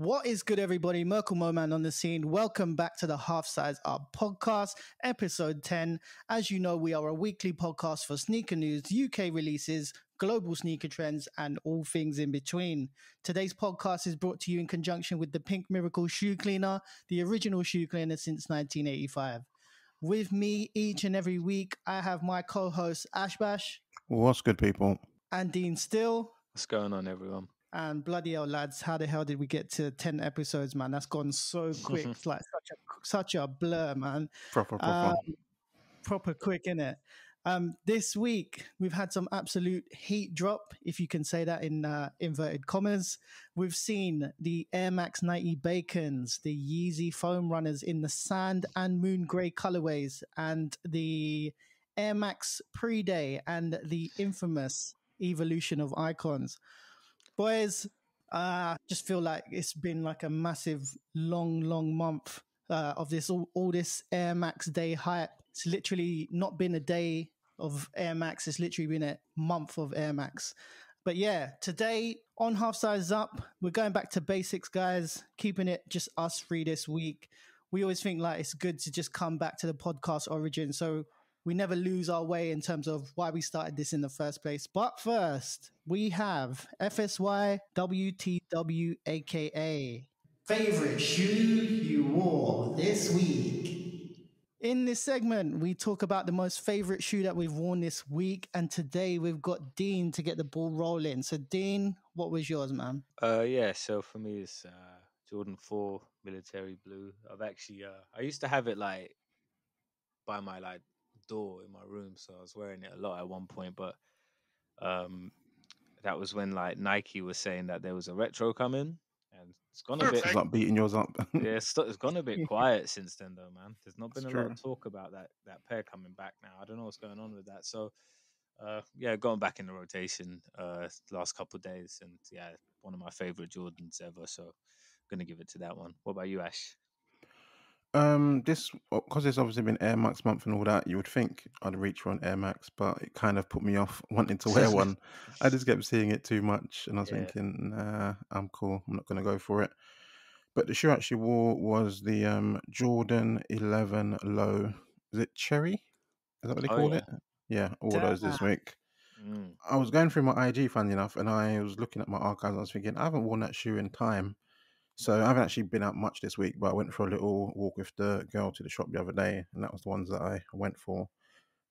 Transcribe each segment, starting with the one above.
What is good, everybody? Merkel Moman on the scene. Welcome back to the Half Size Up podcast, episode 10. As you know, we are a weekly podcast for sneaker news, UK releases, global sneaker trends, and all things in between. Today's podcast is brought to you in conjunction with the Pink Miracle Shoe Cleaner, the original shoe cleaner since 1985. With me each and every week, I have my co-host Ashbash. What's good, people? And Dean Still. What's going on, everyone? And bloody hell, lads, how the hell did we get to 10 episodes, man? That's gone so quick. It's like such a blur, man. Proper quick, innit? This week, we've had some absolute heat drop, if you can say that in inverted commas. We've seen the Air Max 90 Bacons, the Yeezy Foam Runners in the sand and moon grey colorways, and the Air Max Pre-Day and the infamous Evolution of Icons. Boys, just feel like it's been like a massive, long month of this all this Air Max Day hype. It's literally not been a day of Air Max. It's literally been a month of Air Max. But yeah, today on Half Size Up, we're going back to basics, guys, keeping it just us three this week. We always think like it's good to just come back to the podcast origin, so we never lose our way in terms of why we started this in the first place. But first, we have FSY WTW, aka Favorite Shoe You Wore This Week. In this segment, we talk about the most favorite shoe that we've worn this week. And today we've got Dean to get the ball rolling. So Dean, what was yours, man? So for me, it's Jordan 4 military blue. I've actually, I used to have it like by my like door in my room, so I was wearing it a lot at one point, but that was when like Nike was saying that there was a retro coming, and it's gone a bit. It's like beating yours up. Yeah, it's gone a bit quiet since then, though, man. There's not been It's a lot true. of talk about that pair coming back now. I don't know what's going on with that. So, going back in the rotation last couple of days, and yeah, one of my favorite Jordans ever. So, gonna give it to that one. What about you, Ash? This because it's obviously been Air Max month and all that. You would think I'd reach for an Air Max, but it kind of put me off wanting to wear one. I just kept seeing it too much, and I was thinking, nah, I'm cool. I'm not gonna go for it. But the shoe I actually wore was the Jordan 11 Low. Is it Cherry? Is that what they call it? Yeah, all those this week. I was going through my IG, funny enough, and I was looking at my archives. And I was thinking, I haven't worn that shoe in time. So I haven't actually been out much this week, but I went for a little walk with the girl to the shop the other day, and that was the ones that I went for.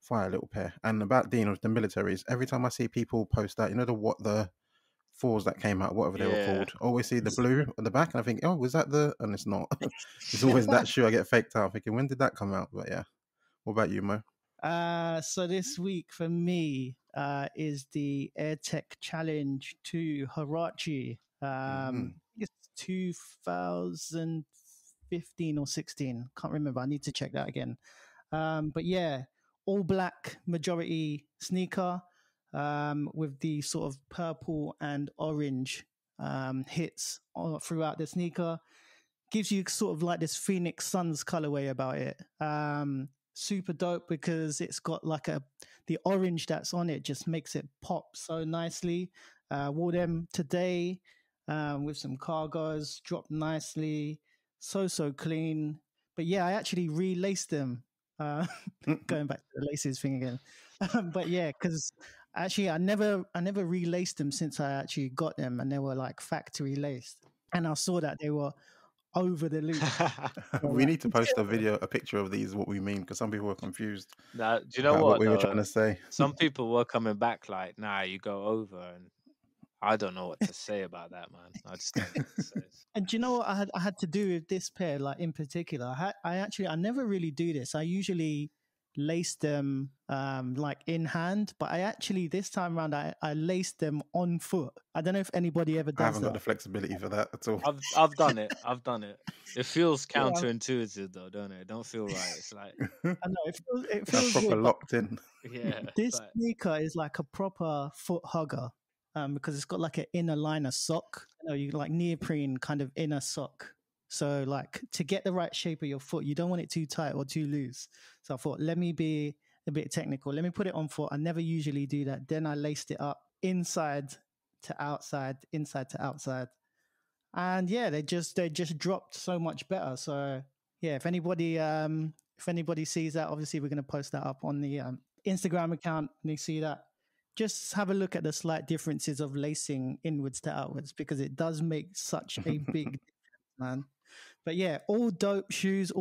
Fire little pair. And about Dean with the militaries, every time I see people post that, you know the fours that came out, whatever they were called, I always see the blue on the back, and I think, oh, was that the? And it's not. It's always that shoe I get faked out. I'm thinking, when did that come out? But yeah. What about you, Mo? So this week for me is the AirTech Challenge 2 Huarache. It's 2015 or 16. Can't remember. I need to check that again. But yeah, all black majority sneaker with the sort of purple and orange hits throughout the sneaker. Gives you sort of like this Phoenix Suns colorway about it. Super dope because it's got like the orange that's on it just makes it pop so nicely. Wore them today with some cargos, dropped nicely, so clean. But yeah, I actually relaced them. Going back to the laces thing again. But yeah, because actually I never relaced them since I actually got them, and they were like factory laced, and I saw that they were over the loop. We need to post a picture of these, what we mean, because some people were confused. Now, do you know what we were trying to say? Some people were coming back like, nah, you go over, and I don't know what to say about that, man. I just don't know what to say. And do you know what I had to do with this pair, like in particular? I never really do this. I usually lace them like in hand, but I actually this time around I laced them on foot. I don't know if anybody ever does. I haven't got the flexibility for that at all. I've done it. It feels counterintuitive though, don't it? It don't feel right. It's like I know it feels proper weird, locked in. Yeah. This sneaker is like a proper foot hugger. Because it's got like an inner liner sock, you like neoprene kind of inner sock. So like to get the right shape of your foot, you don't want it too tight or too loose. So I thought, let me be a bit technical. Let me put it on foot. I never usually do that. Then I laced it up inside to outside, inside to outside. and yeah, they just dropped so much better. So yeah, if anybody sees that, obviously we're going to post that up on the Instagram account, and you see that. Just have a look at the slight differences of lacing inwards to outwards, because it does make such a big difference, man. But yeah, all dope shoes,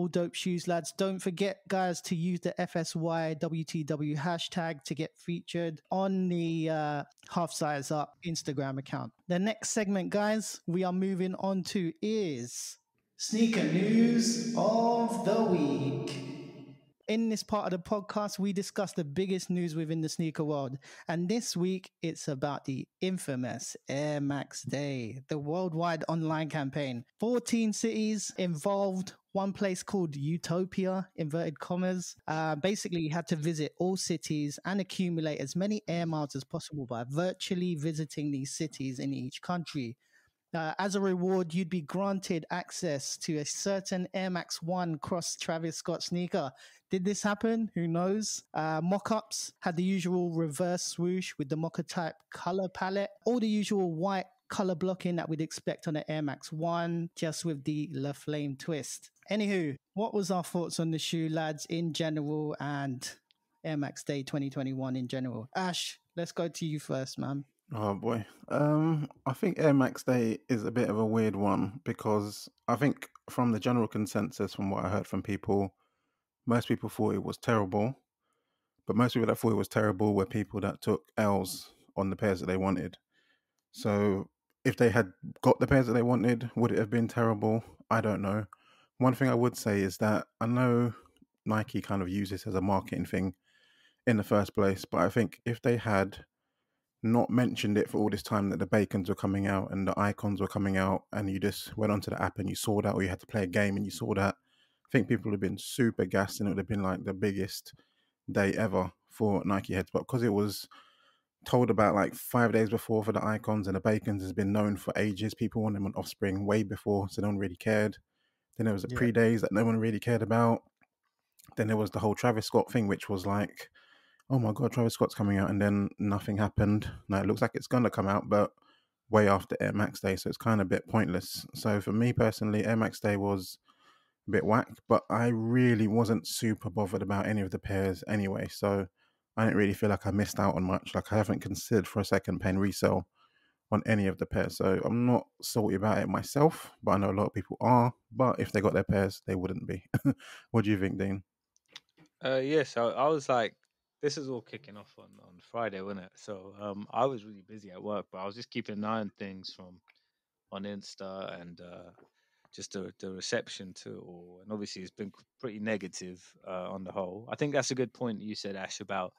lads. Don't forget, guys, to use the FSYWTW hashtag to get featured on the Half Size Up Instagram account. The next segment, guys, we are moving on to is Sneaker News of the Week. In this part of the podcast, we discuss the biggest news within the sneaker world. And this week, it's about the infamous Air Max Day, the worldwide online campaign. 14 cities involved, one place called Utopia, inverted commas. Basically, you had to visit all cities and accumulate as many air miles as possible by virtually visiting these cities in each country. As a reward, you'd be granted access to a certain Air Max 1 cross Travis Scott sneaker. Did this happen? Who knows? Mock-ups had the usual reverse swoosh with the mocha type color palette, all the usual white color blocking that we'd expect on an Air Max 1, just with the La Flame twist. Anywho, what was our thoughts on the shoe, lads, in general, and Air Max Day 2021 in general? Ash, let's go to you first, man. Oh boy. I think Air Max Day is a bit of a weird one, because I think from the general consensus, from what I heard from people, most people thought it was terrible. But most people that thought it was terrible were people that took L's on the pairs that they wanted. So if they had got the pairs that they wanted, would it have been terrible? I don't know. One thing I would say is that I know Nike kind of used this as a marketing thing in the first place, but I think if they had not mentioned it for all this time that the Bacons were coming out and the Icons were coming out, and you just went onto the app and you saw that, or you had to play a game and you saw that, I think people would have been super gassed, and it would have been like the biggest day ever for Nike heads. But because it was told about like 5 days before for the Icons, and the Bacons has been known for ages, people want them on Offspring way before, so no one really cared. Then there was the pre-days that no one really cared about. Then there was the whole Travis Scott thing, which was like, oh my God, Travis Scott's coming out, and then nothing happened. Now it looks like it's going to come out, but way after Air Max Day, so it's kind of a bit pointless. So for me personally, Air Max Day was a bit whack, but I really wasn't super bothered about any of the pairs anyway, so I didn't really feel like I missed out on much. Like, I haven't considered for a second paying resale on any of the pairs, so I'm not salty about it myself, but I know a lot of people are. But if they got their pairs, they wouldn't be. What do you think, Dean? Yes, I was like, this is all kicking off on Friday, wasn't it? So I was really busy at work, but I was just keeping an eye on things from on Insta and just the reception to it all. And obviously, it's been pretty negative on the whole. I think that's a good point you said, Ash, about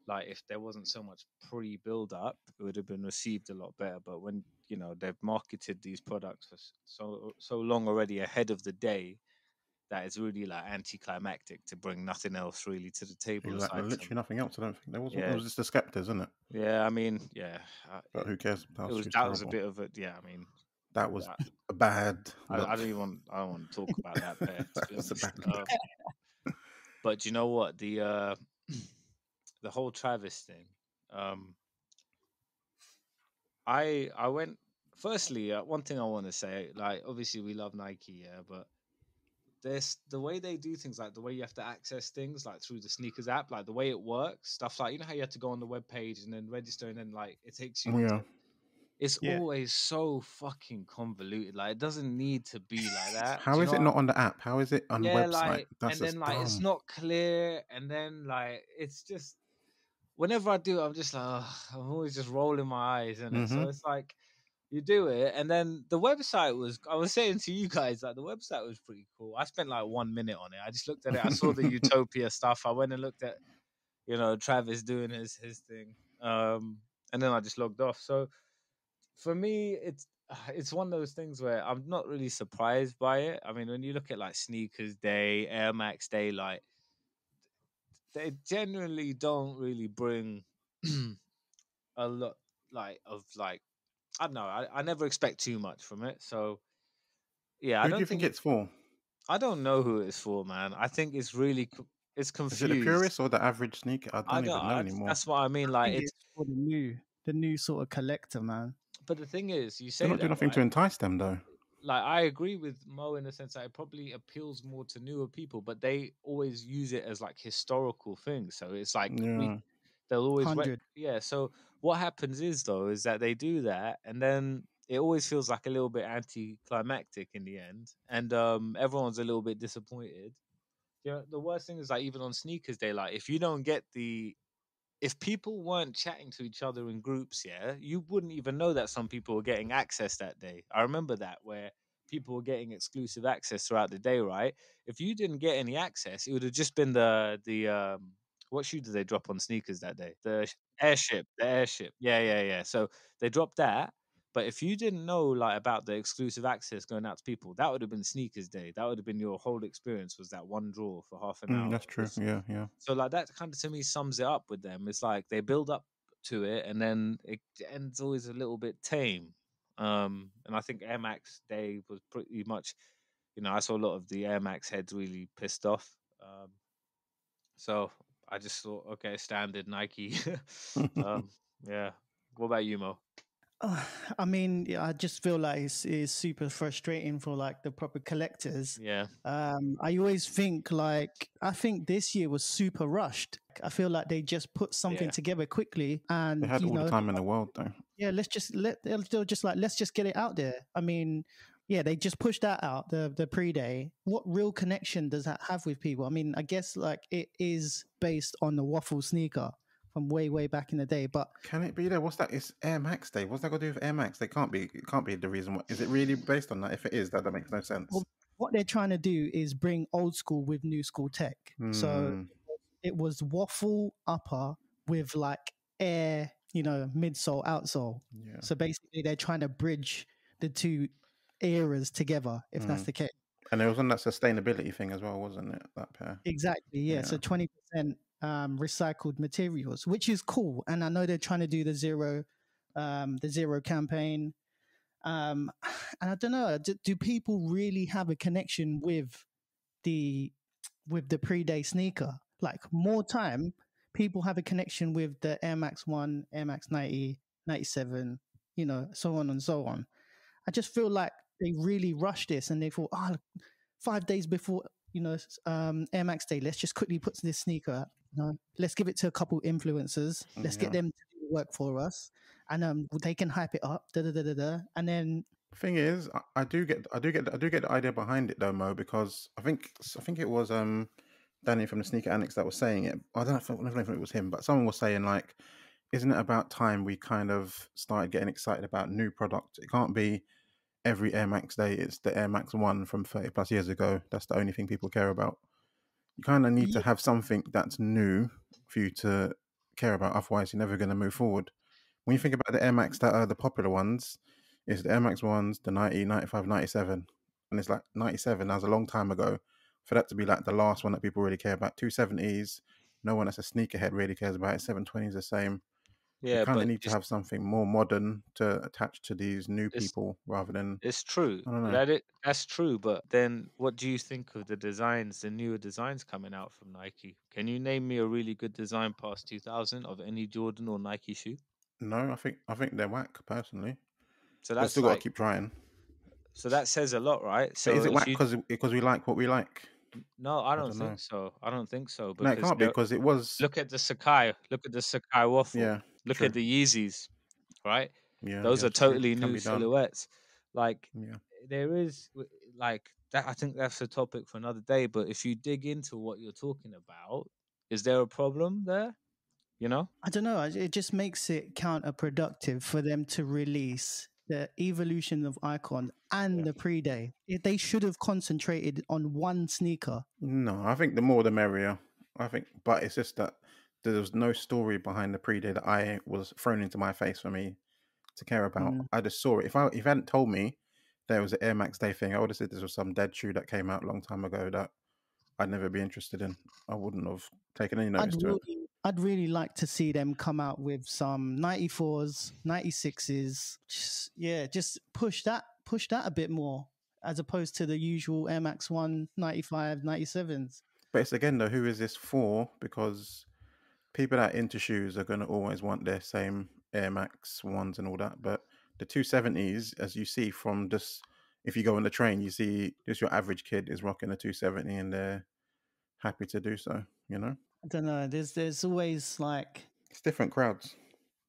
like if there wasn't so much pre-build up, it would have been received a lot better. But when they've marketed these products for so long already ahead of the day, that it's really like anticlimactic to bring nothing else really to the table. Like, aside literally from, nothing else. I don't think there wasn't. yeah, It was just the Skeptas, isn't it? yeah. I mean, yeah. But who cares? That was a terrible. bit of a yeah. I mean, That was a bad look. I don't want to talk about that pair. That was a bad look. But you know what, the whole Travis thing. I went. Firstly, one thing I want to say, like, obviously we love Nike, yeah, but there's the way they do things, like the way you have to access things, like through the sneakers app, like the way it works, stuff like, you know how you have to go on the web page and then register, and then like it takes you. Yeah. It's always so fucking convoluted. Like, it doesn't need to be like that. How is it not on the app? How is it on the website? Like, That's and then like dumb. it's not clear, and then like it's just whenever I do it, I'm just like, I'm always just rolling my eyes, and so it's like you do it, and then the website was. I was saying to you guys, like, the website was pretty cool. I spent like 1 minute on it. I just looked at it. I saw the Utopia stuff. I went and looked at, Travis doing his thing, and then I just logged off. So for me, it's one of those things where I'm not really surprised by it. I mean, when you look at like Sneakers Day, Air Max Day, like they generally don't really bring a lot like of like, I don't know. I never expect too much from it. So yeah, Who do you think it's for? I don't know who it's for, man. I think it's really it's confused. Is it the purist or the average sneaker? I don't even know anymore. That's what I mean. Like, it's for the new sort of collector, man. But the thing is, you They're say not doing that, nothing to right? entice them, though. Like, I agree with Mo in the sense that it probably appeals more to newer people, but they always use it as like historical things. So it's like Yeah. they'll always 100. yeah. So what happens is though is that they do that, and then it always feels like a little bit anticlimactic in the end, and everyone's a little bit disappointed. You know, the worst thing is like even on sneakers day, like if you don't get if people weren't chatting to each other in groups, yeah, you wouldn't even know that some people were getting access that day. I remember that where people were getting exclusive access throughout the day, right? If you didn't get any access, it would have just been the what shoe did they drop on sneakers that day? The airship. Yeah, yeah, yeah. So they dropped that. But if you didn't know like about the exclusive access going out to people, that would have been sneakers day. That would have been your whole experience was that one draw for half an hour. That's true. Yeah, yeah. So like that kind of to me sums it up with them. It's like they build up to it and then it ends always a little bit tame. And I think Air Max Day was pretty much, I saw a lot of the Air Max heads really pissed off. So I just thought, okay, standard Nike. um, yeah. What about you, Mo? I mean, yeah, I just feel like it's super frustrating for like the proper collectors. Yeah. I always think like I think this year was super rushed. I feel like they just put something Yeah. together quickly, They and had all the time in the world, though. yeah, they're just like let's just get it out there. I mean, yeah, they just pushed that out the pre-day. What real connection does that have with people? I mean, I guess like it is based on the waffle sneaker from way back in the day, but Can it be there? What's that? It's Air Max Day. What's that got to do with Air Max? They can't be. It can't be the reason. Is it really based on that? If it is, that makes no sense. well, what they're trying to do is bring old school with new school tech. So Hmm. it was waffle upper with like air, midsole, outsole. Yeah. So basically, they're trying to bridge the two eras together, if that's the case. And it was on that sustainability thing as well, wasn't it? That pair. Exactly, yeah. So 20% recycled materials, which is cool. And I know they're trying to do the zero campaign. And I don't know, do people really have a connection with the pre-day sneaker? Like more time, people have a connection with the Air Max 1, Air Max 90, 97, so on and so on. I just feel like they really rushed this and they thought, 5 days before, Air Max Day, let's just quickly put this sneaker out. Let's give it to a couple influencers. Let's get them to do the work for us. And they can hype it up, and then Thing is, I do get the idea behind it though, Mo, because I think it was Danny from the Sneaker Annex that was saying it. I don't know if it was him, but someone was saying like, isn't it about time we kind of started getting excited about new product? It can't be every Air Max Day. It's the Air Max 1 from 30 plus years ago. That's the only thing people care about. You kind of need to have something that's new for you to care about. Otherwise, you're never going to move forward. When you think about the Air Max that are the popular ones, it's the Air Max 1s, the 90, 95, 97. And it's like 97, that was a long time ago. For that to be like the last one that people really care about. 270s, no one that's a sneakerhead really cares about it. 720s the same. You Yeah, kind of but need to have something more modern to attach to these new people rather than, it's true. I don't know. That's true, but then what do you think of the designs, the newer designs coming out from Nike? Can you name me a really good design past 2000 of any Jordan or Nike shoe? No, I think they're whack personally. So But that's still got to like keep trying. so that says a lot, right? But So is it if whack you because we like what we like? no, I I don't don't know. think so. I don't think so No, it because can't be because it was. look at the Sakai, look at the Sakai waffle, Yeah, look true. at the Yeezys, right? Yeah, Those are that's true. totally Can new be done. silhouettes. Like Yeah. there is like that. I think that's a topic for another day. But if you dig into what you're talking about, is there a problem there? You know? I don't know. It just makes it counterproductive for them to release the evolution of Icon and the pre-day. They should have concentrated on one sneaker. No, I think the more the merrier. I think, but it's just that there was no story behind the pre-day that I was thrown into my face for me to care about. I just saw it. If you hadn't told me there was an Air Max Day thing, I would have said this was some dead shoe that came out a long time ago that I'd never be interested in. I wouldn't have taken any notice to it. I'd really like to see them come out with some 94s, 96s. Just push that a bit more as opposed to the usual Air Max 1, 95, 97s. But it's again though, who is this for? Because people that are into shoes are going to always want their same Air Max ones and all that. But The 270s, as you see from just if you go on the train, you see just your average kid is rocking a 270 and they're happy to do so. You know, I don't know. There's always like, it's different crowds.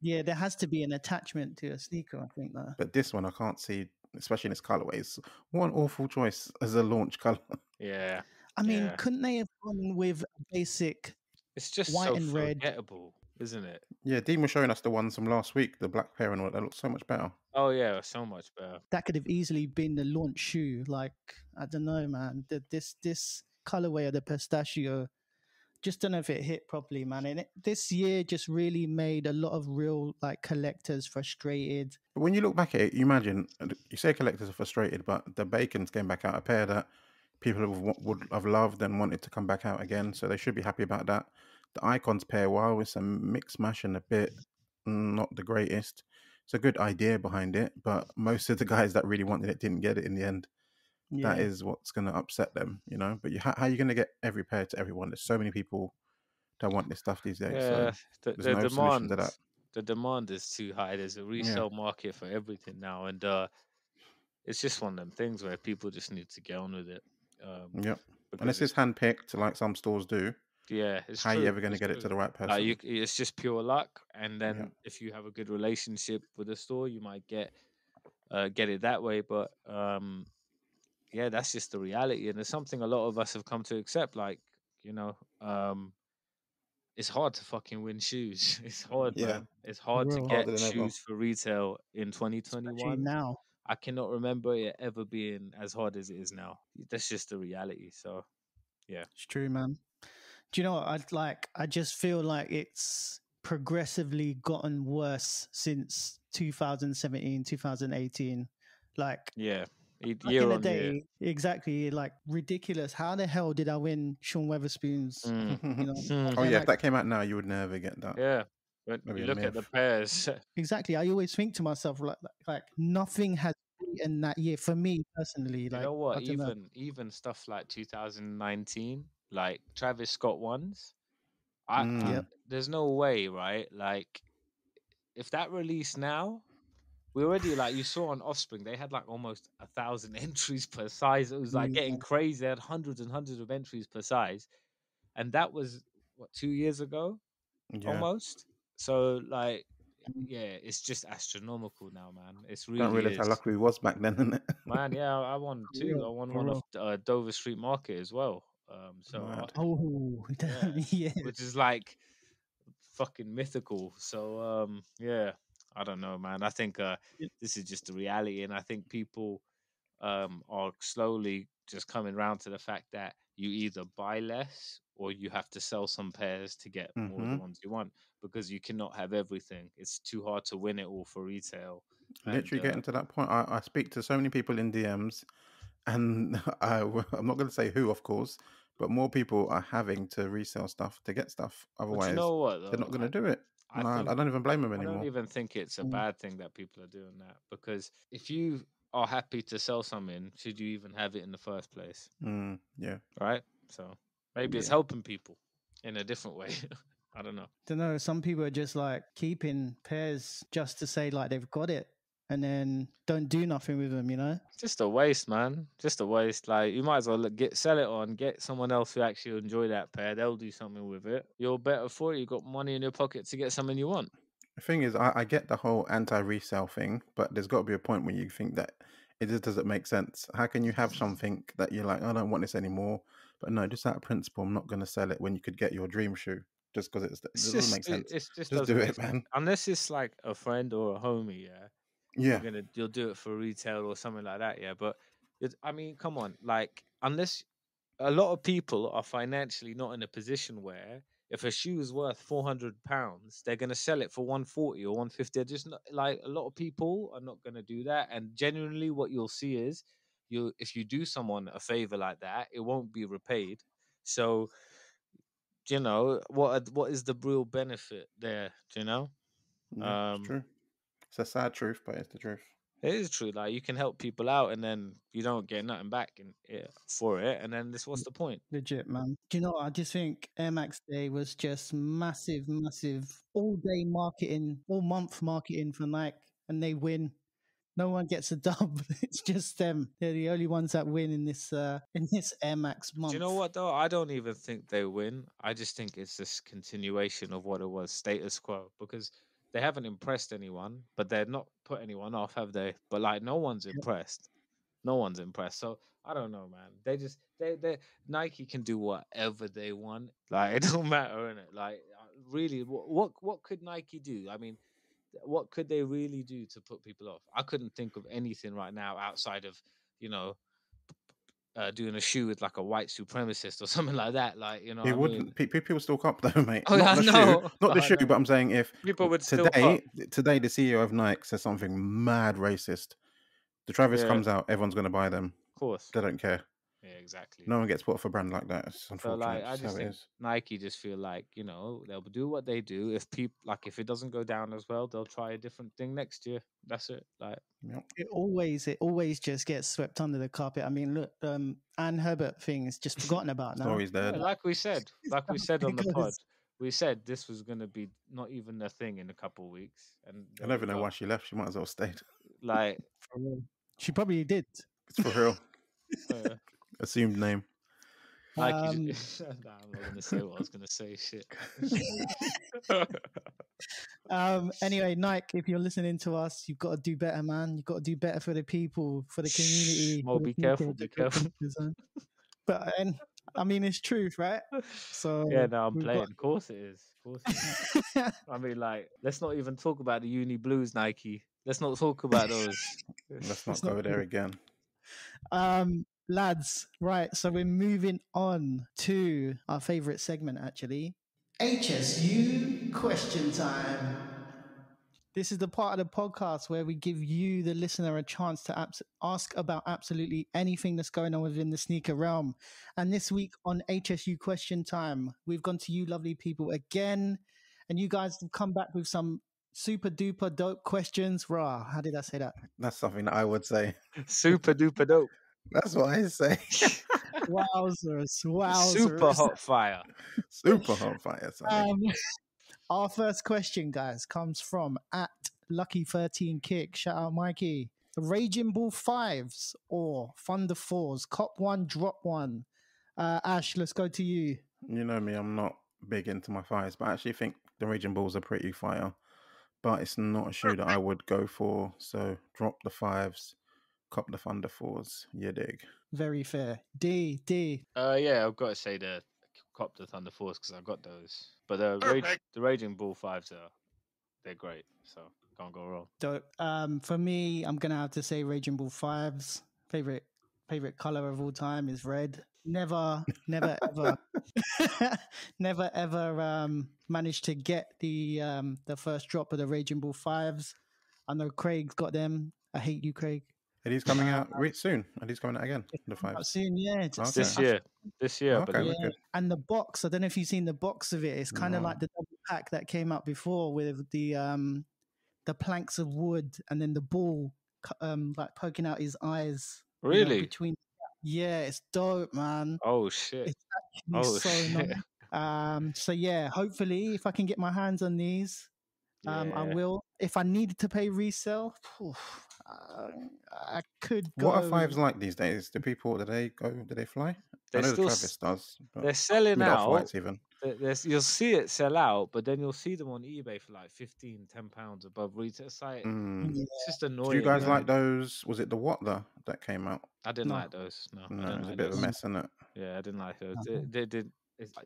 yeah, there has to be an attachment to a sneaker, I think, though. But this one I can't see, especially in its colorways. What an awful choice as a launch color. Yeah. I mean, Yeah. couldn't they have gone with a basic It's just white so and red? forgettable, isn't it? Yeah, Dean was showing us the ones from last week, the black pair and all that. Looks so much better. Oh yeah, so much better. That could have easily been the launch shoe. Like, I don't know, man. This colorway of the pistachio, just don't know if it hit properly, man. And this year just really made a lot of real like collectors frustrated. But when you look back at it, you imagine, you say collectors are frustrated, but the Bacons came back out, a pair that people would have loved and wanted to come back out again. So they should be happy about that. The Icons pair, while it's a mix mash and a bit not the greatest, it's a good idea behind it. But most of the guys that really wanted it didn't get it in the end. Yeah, That is what's going to upset them, you know. But how are you going to get every pair to everyone? There's so many people that want this stuff these days. Yeah, So the there's no solution to demand that. the demand is too high. There's a Yeah. resale market for everything now, and it's just one of them things where people just need to get on with it. Yep. Because Unless it's handpicked, like some stores do, yeah, it's how are true. you ever going to It's get it to true. the right person? Like it's just pure luck, and then Yeah. if you have a good relationship with the store, you might get it that way. But yeah, that's just the reality, and it's something a lot of us have come to accept. Like, you know, it's hard to fucking win shoes. It's hard, Yeah. man. It's hard to real. get Harder than ever. shoes for retail in Especially 2021. now. I cannot remember it ever being as hard as it is now. That's just the reality. So, yeah. It's true, man. Do you know what? I just feel like it's progressively gotten worse since 2017, 2018. Like, Yeah. back Year in the on year. day, exactly, like ridiculous. How the hell did I win Sean Weatherspoon's? Mm. You know, Oh and yeah, like, if that came out now, you would never get that. Yeah. When Maybe you a look at the myth. pairs, exactly. I always think to myself, like nothing has beaten that year for me personally. you Like, know what? I don't know. Even stuff like 2019, like Travis Scott ones, Yep. there's no way, right? Like, if that released now, we already, like, you saw on Offspring, they had like almost 1,000 entries per size. It was like getting Yeah. crazy. They had hundreds and hundreds of entries per size, and that was what, 2 years ago, Yeah. almost. So like, yeah, it's just astronomical now, man. It's Don't really realize how is, lucky we was back then, innit? man. Yeah, I won For two. I real, won for one off real. Dover Street Market as well. So Mad. Oh, yeah, yeah. which is like fucking mythical. So yeah, I don't know, man. I think this is just the reality, and I think people are slowly just coming around to the fact that you either buy less or you have to sell some pairs to get more of the Mhm. ones you want, because you cannot have everything. It's too hard to win it all for retail. And Literally getting to that point. I speak to so many people in DMs, and I'm not going to say who, of course, but more people are having to resell stuff to get stuff. but you Otherwise, know what they're though? not going to do it. I And I think don't even blame them I don't anymore. even think it's a Mm. bad thing that people are doing that, because if you are happy to sell something, should you even have it in the first place? Yeah. Right? So maybe it's Yeah. helping people in a different way. I don't know. Don't know. Some people are just like keeping pairs just to say like they've got it, and then don't do nothing with them. You know. Just a waste, man. Just a waste. Like, you might as well sell it on, get someone else who actually enjoy that pair. They'll do something with it. You're better for it. You got money in your pocket to get something you want. The thing is, I get the whole anti-resale thing, but there's got to be a point when you think that it just doesn't make sense. How can you have something that you're like, I don't want this anymore, but no, just out of principle, I'm not going to sell it when you could get your dream shoe just because it doesn't make sense. It's just Just doesn't do make it, sense. man. Unless it's like a friend or a homie, yeah. Yeah. You'll do it for retail or something like that, yeah. But I mean, come on, like, unless a lot of people are financially not in a position where if a shoe is worth £400, they're gonna sell it for 140 or 150. They're just not, like, a lot of people are not gonna do that. And genuinely, what you'll see is, if you do someone a favor like that, it won't be repaid. So, you know, what is the real benefit there? Do you know? Yeah, it's true. It's a sad truth, but it's the truth. It is true. Like, you can help people out, and then you don't get nothing back for it, and then what's the point? Legit, man. Do you know what? I just think Air Max Day was just massive all day marketing, all month marketing for Nike, and they win. No one gets a dub. It's just them. They're the only ones that win in this Air Max month. Do you know what though? I don't even think they win. I just think it's this continuation of what it was, status quo, because they haven't impressed anyone, but they're not put anyone off, have they? But like, no one's impressed. No one's impressed. So I don't know, man. They Nike can do whatever they want. Like it don't matter, innit? Like really, what could Nike do? I mean, what could they really do to put people off? I couldn't think of anything right now outside of, you know, doing a shoe with like a white supremacist or something like that. Like, you know It what I mean? wouldn't. People still cop though, mate. Oh, Not I the shoe, know. not the I shoe. know. But I'm saying if People would still cop. today the CEO of Nike says something mad racist, the Travis Yeah, comes out, everyone's gonna buy them. of course. They don't care. Yeah, exactly. No one gets put off a brand like that. It's So unfortunate. like, I It's just how it think is. Nike just feel like, you know, they'll do what they do. If people like, if it doesn't go down as well, they'll try a different thing next year. That's it. Like, Yep. It always just gets swept under the carpet. I mean, look, Anne Herbert thing is just forgotten about now. Story's yeah, dead. like we said on the pod, Because- we said this was gonna be not even a thing in a couple of weeks, and I don't even know why she left. She might as well have stayed. Like, She probably did. It's for real. uh, Assumed name. Nike. Nah, I'm not gonna say what I was gonna say. Shit. Anyway, Nike, if you're listening to us, you've got to do better, man. You've got to do better for the people, for the community. Mo, for the be people, careful, the be careful. creators, man. But I mean, it's truth, right? So Yeah, no, I'm we've playing. got- Of course it is. Of course it is. I mean, like, let's not even talk about the Uni Blues Nike. Let's not talk about those. Let's not It's go not there good. again. Lads, right, so we're moving on to our favorite segment, actually. HSU question time. This is the part of the podcast where we give you, the listener, a chance to ask about absolutely anything that's going on within the sneaker realm. And this week on HSU question time, we've gone to you lovely people again, and you guys have come back with some super duper dope questions. Rah, how did I say that? That's something that I would say. Super duper dope. That's what I say. Wowzers. Super hot fire. Super hot fire. Sonny. Our first question, guys, comes from at Lucky13Kick. Shout out, Mikey. Raging Bull 5s or Thunder 4s? Cop one, drop one. Ash, let's go to you. You know me, I'm not big into my fires, but I actually think the Raging Bulls are pretty fire. But it's not a shoe that I would go for. So drop the 5s, cop the Thunder 4s. You dig? Very fair. D. Yeah, I've got to say the cop the Thunder Force because I got those. But the Raging Bull 5s they're great. So can't go wrong. Dope. For me, I'm gonna have to say Raging Bull 5s. Favorite color of all time is red. Never ever never ever managed to get the first drop of the Raging Bull 5s. I know Craig's got them. I hate you, Craig. Are these coming out soon? Are these coming out again? The 5s? Soon, yeah. Just Okay. This year, Okay, but yeah. wicked. And the box, I don't know if you've seen the box of it. It's kind of No. like the double pack that came out before with the planks of wood and then the ball like poking out his eyes. you know, really? between. Yeah, it's dope, man. Oh shit! It's actually Oh so shit! nice. So yeah, hopefully if I can get my hands on these, I Yeah. will. If I needed to pay resale, I could go. What are 5s like these days? Do they fly? They're I know the still Travis does. But They're selling maybe out. Off-Whites even. You'll see it sell out, but then you'll see them on eBay for like £15-10 above retail. It's like Mm. Yeah. it's just annoying. Do you guys man. like those? Was it the what that came out? I didn't No. like those. No, I No, didn't it was a like bit of those. a mess, isn't it? Yeah, I didn't like those. Uh-huh. They did.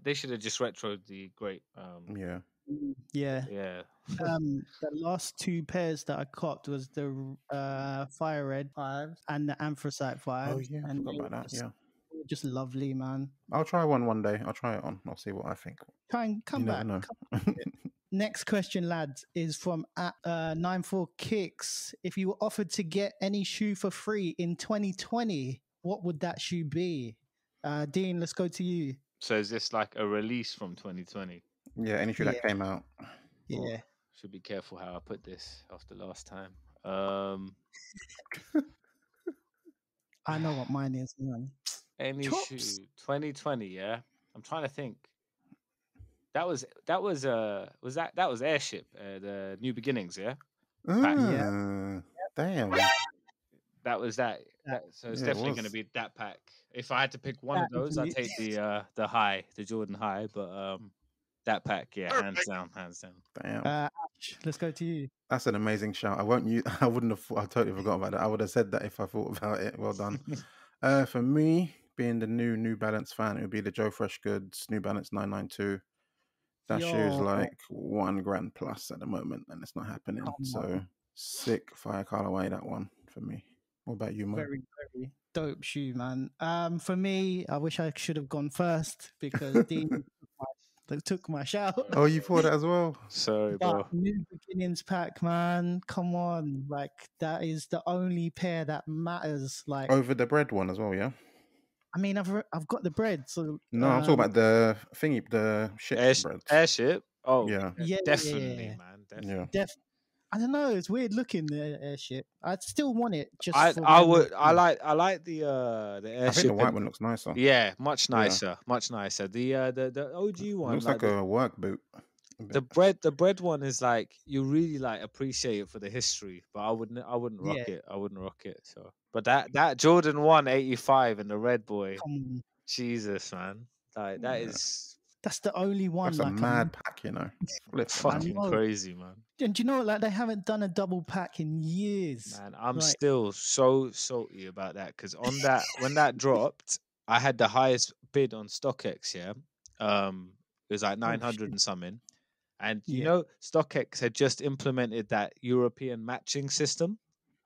They should have just retroed the great. Yeah. Yeah. Yeah. The last two pairs that I copped was the Fire Red 5s and the Anthracite 5s. Oh yeah, I and forgot they about were that. Yeah. just lovely, man. I'll try one day. I'll try it on. I'll see what I think. Try and come You back. never know. Next question, lads, is from at 94Kicks. If you were offered to get any shoe for free in 2020, what would that shoe be? Dean, let's go to you. So is this like a release from 2020? Yeah, any shoe that came out. Yeah. Should be careful how I put this after last time. I know what mine is, man. Any Chops. shoe 2020? Yeah, I'm trying to think. That was Airship, the New Beginnings. Yeah. Ah, Damn. That was that. So it's Yeah, it definitely going to was. be that pack. If I had to pick one of those, I'd take the high, the Jordan High. But that pack, yeah, hands down, hands down. Damn. Ash, let's go to you. That's an amazing shout. I wouldn't have. I totally forgot about that. I would have said that if I thought about it. Well done. For me, being the New Balance fan, it would be the Joe Freshgoods New Balance 992. That shoe's like $1,000 plus at the moment, and it's not happening. So sick fire colorway, that one for me. What about you, Mo? Very, very dope shoe, man. For me, I wish I should have gone first because Dean took my shout. Oh, you thought that as well? Sorry, bro. New Beginnings pack, man. Come on, like that is the only pair that matters. Like over the bread one as well, yeah. I mean, I've got the bread, so no, I'm talking about the thingy, the ship bread. Airship. Oh, yeah, definitely, man. Definitely. Yeah. I don't know. It's weird looking the airship. I'd still want it. Just I like the airship. I think the white one looks nicer. Yeah, much nicer, much nicer. The OG one looks like a work boot. The bread one is like you really like appreciate it for the history, but I wouldn't rock it. I wouldn't rock it. So, but that Jordan 185 and the red boy, Jesus, man, like that is. That's the only one. That's like a mad pack, you know. Fucking crazy, man. And do you know what? Like they haven't done a double pack in years. Man, I'm still so salty about that because on that when that dropped, I had the highest bid on StockX. Yeah, it was like 900 and something. And you know, StockX had just implemented that European matching system.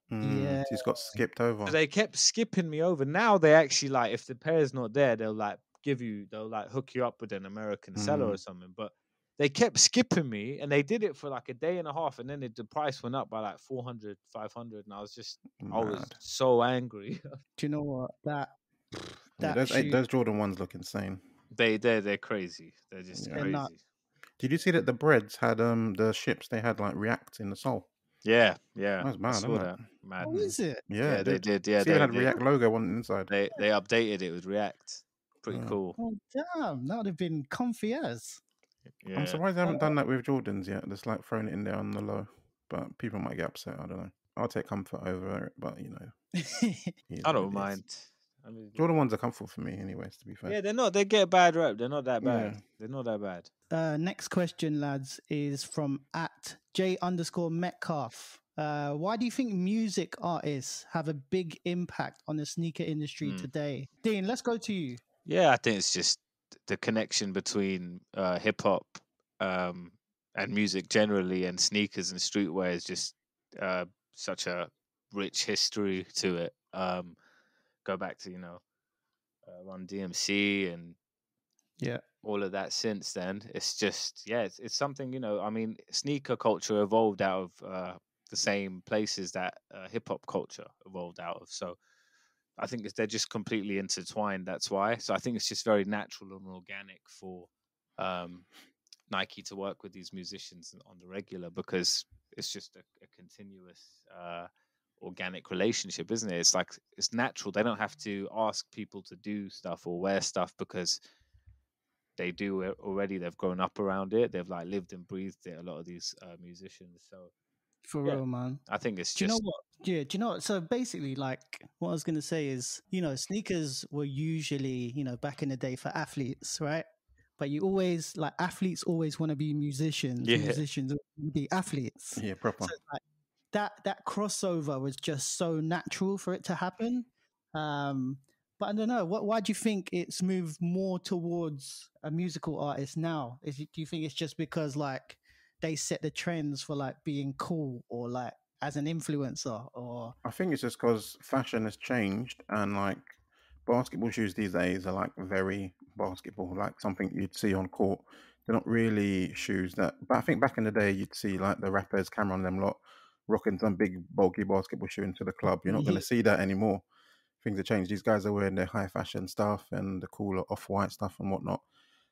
Yeah, he's got skipped over. So they kept skipping me over. Now they actually like if the pair's not there, they'll like they'll like hook you up with an American seller or something. But they kept skipping me, and they did it for like a day and a half, and then the price went up by like 400, 500, and I was so angry. Do you know what those Jordan ones look insane. They're crazy. They're just crazy. Did you see that the breads had the ships? They had like React in the sole. Yeah. That's mad, isn't it? Mad. Oh, is it? Yeah, they did. Yeah, they had React logo on the inside. They updated it with React. Pretty cool. Oh damn, that would have been comfy as. Yeah. I'm surprised they haven't done that with Jordans yet. Just like throwing it in there on the low, but people might get upset. I don't know. I'll take comfort over it, but you know, I don't mind. Jordan ones are comfortable for me, anyways. To be fair, yeah, they're not. They get a bad rep. They're not that bad. Yeah. They're not that bad. Next question, lads, is from @J_Metcalf. Why do you think music artists have a big impact on the sneaker industry today? Dean, let's go to you. Yeah, I think it's just the connection between hip hop and music generally, and sneakers and streetwear is just such a rich history to it. Go back to Run DMC and all of that since then. It's just it's something I mean, sneaker culture evolved out of the same places that hip hop culture evolved out of. So I think they're just completely intertwined. That's why. So I think it's just very natural and organic for Nike to work with these musicians on the regular, because it's just a continuous organic relationship, isn't it? It's like it's natural. They don't have to ask people to do stuff or wear stuff because they do it already. They've grown up around it. They've like lived and breathed it. A lot of these musicians. So. For real, man. I think it's just. Do you know what? Yeah, do you know what? So basically, like, what I was going to say is, sneakers were usually, back in the day for athletes, right? But you always, like, athletes always want to be musicians. Yeah. Musicians want to be athletes. Yeah, proper. So, like, that crossover was just so natural for it to happen. But I don't know. Why do you think it's moved more towards a musical artist now? Do you think it's just because, like, they set the trends for like being cool or like as an influencer? Or I think it's just because fashion has changed, and like basketball shoes these days are like very basketball, like something you'd see on court. They're not really shoes but I think back in the day you'd see like the rappers, Cameron, them lot rocking some big bulky basketball shoe into the club. You're not going to see that anymore. Things have changed. These guys are wearing their high fashion stuff and the cooler off-white stuff and whatnot.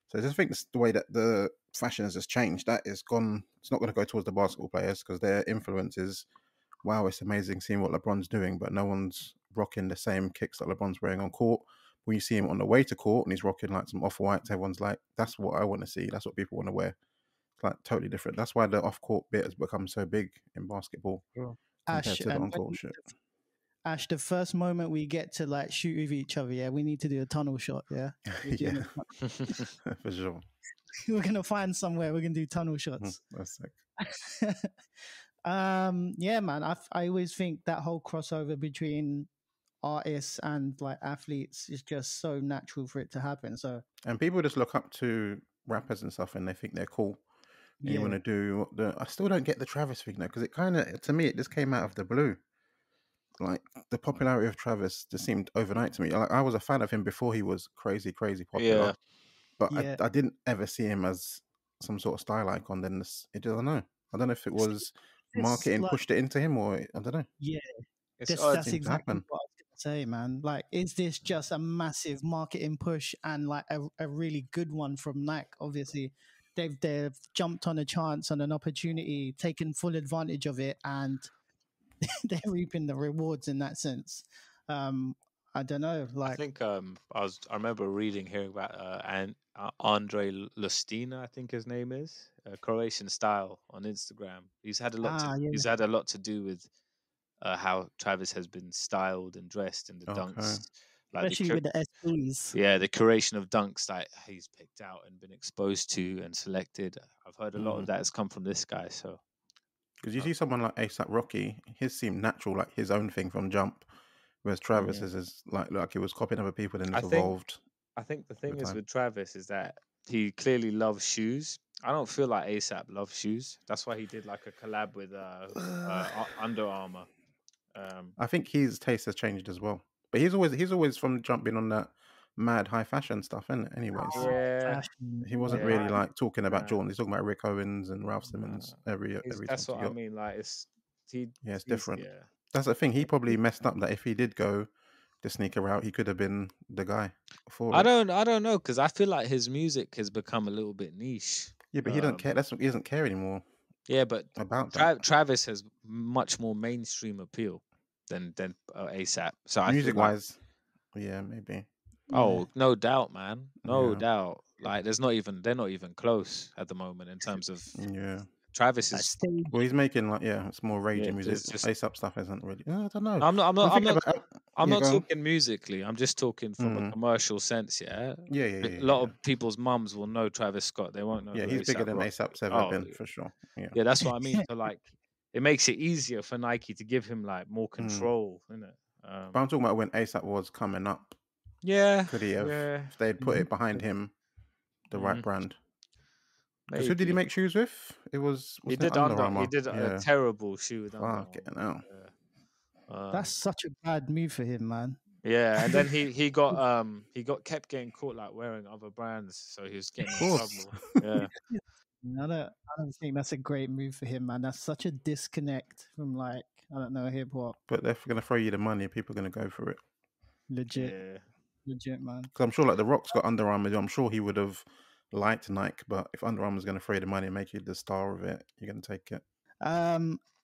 So I just think the way that the fashion has just changed, that is gone. It's not going to go towards the basketball players because their influence is, wow, it's amazing seeing what LeBron's doing, but no one's rocking the same kicks that LeBron's wearing on court. When you see him on the way to court and he's rocking like some off-whites, everyone's like, that's what I want to see. That's what people want to wear. It's like totally different. That's why the off-court bit has become so big in basketball. Sure. compared Ash, to the and on-court shit. Ash, the first moment we get to like shoot with each other, yeah, we need to do a tunnel shot. Yeah, we're doing Yeah, for sure. we're gonna find somewhere. We're gonna do tunnel Mhm, shots. That's sick. Yeah, man. I always think that whole crossover between artists and like athletes is just so natural for it to happen. So And people just look up to rappers and stuff, and they think they're cool. And you want yeah, to do the. I still don't get the Travis thing though, because it kind of, to me, it just came out of the blue. Like the popularity of Travis just seemed overnight to me. Like I was a fan of him before he was crazy, crazy popular, Yeah. but yeah. I didn't ever see him as some sort of style icon. Then I don't know. I don't know if it It's, was it's marketing like pushed it into him, or I don't know. yeah, It's It odd. that's seemed to exactly happen. what I was gonna say, man. Like, is this just a massive marketing push and like a really good one from Nike? Obviously, they've jumped on a chance and an opportunity, taken full advantage of it, and they're reaping the rewards in that sense. I don't know, I like think I remember hearing about Andre Lustina, I think his name is, Croatian Style on Instagram. yeah, He's had a lot to do with how Travis has been styled and dressed in the Okay. dunks, like especially with the SBs. the curation of dunks that he's picked out and been exposed to and selected. I've heard a lot of that has come from this guy. So Because you uh, see someone like ASAP Rocky, his seemed natural, like his own thing from jump, whereas Travis yeah. is like he was copying other people, and I it's think evolved I think the over thing is time. with Travis is that he clearly loves shoes. I don't feel like ASAP loves shoes. That's why he did like a collab with Under Armour. I think his taste has changed as well, but he's always from jump been on that mad high fashion stuff, and anyways, Yeah, Fashion, he wasn't yeah. really like talking about Nah, Jordan. He's talking about Rick Owens and Ralph nah. Simmons every That's chance he what I got. mean. Like he, Yeah, it's he's different. That's the thing. He probably messed up that if he did go the sneaker route, he could have been the guy for it. I don't know because I feel like his music has become a little bit niche. Yeah, but he don't care. He doesn't care anymore Yeah, but about that. Travis has much more mainstream appeal than ASAP. So I feel Music like wise, yeah, maybe. yeah. no doubt, man, no Yeah, doubt. Like they're not even close at the moment in terms of yeah. Travis That is. stage, Well, he's making like it's more Yeah, raging music. it's just. ASAP stuff isn't really. I don't know. No, I'm thinking about. I'm Yeah, not go on. talking musically. I'm just talking from a Mm. commercial sense. Yeah, Yeah, yeah, a yeah, lot yeah. of people's mums will know Travis Scott. They won't know Yeah, who he's bigger ASAP than Rock. ASAP's ever Oh, been for sure. Yeah. yeah, that's what I mean. So like, it makes it easier for Nike to give him like more Mm. control, isn't it? But I'm talking about when ASAP was coming up. Yeah, Could he have, yeah, if they'd put it behind him, the right mm, brand? Because who did he maybe. make shoes with? It was He wasn't it did Under He Armour? did a Yeah. terrible shoe with Under Fuck it Armour. now. Yeah. that's such a bad move for him, man. Yeah, and then he kept getting caught like wearing other brands, so he was getting Of in course. trouble. Yeah. I don't think that's a great move for him, man. That's such a disconnect from like I don't know hip hop. But they're gonna throw you the money. People are gonna go for it. Legit, Yeah. man. Because I'm sure like the Rock's got Under Armour. I'm sure he would have liked Nike, but if Under Armour's gonna throw you the money and make you the star of it, you're gonna take it.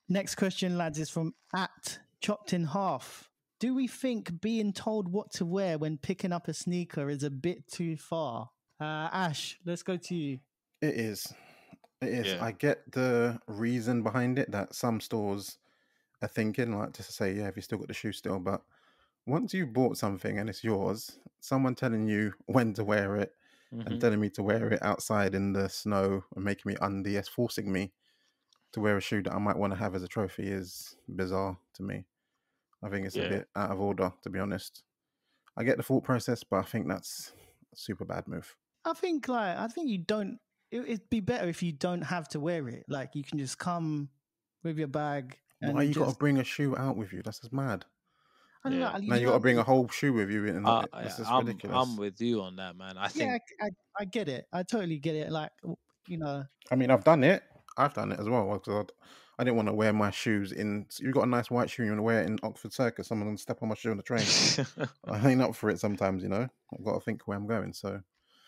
Next question, lads, is from at Chopped in Half. Do we think being told what to wear when picking up a sneaker is a bit too far? Ash, let's go to you. It is. It is. Yeah. I get the reason behind it that some stores are thinking, like, just to say, yeah, have you still got the shoe still? But once you've bought something and it's yours, someone telling you when to wear it and telling me to wear it outside in the snow and making me undies, forcing me to wear a shoe that I might want to have as a trophy is bizarre to me. I think it's a bit out of order, to be honest. I get the thought process, but I think that's a super bad move. I think you don't. It'd be better if you don't have to wear it. Like you can just come with your bag. And Why you got to just, bring a shoe out with you? That's just mad. I don't Yeah. know. Now you got to bring a whole shoe with you, and Yeah, that's just ridiculous. I'm with you on that, man. I think I get it. I totally get it. Like you know, I mean, I've done it. I've done it as well because I didn't want to wear my shoes in. You got a nice white shoe, you want to wear it in Oxford Circus. Someone gonna step on my shoe on the train. I ain't up for it sometimes, you know. I've got to think where I'm going. So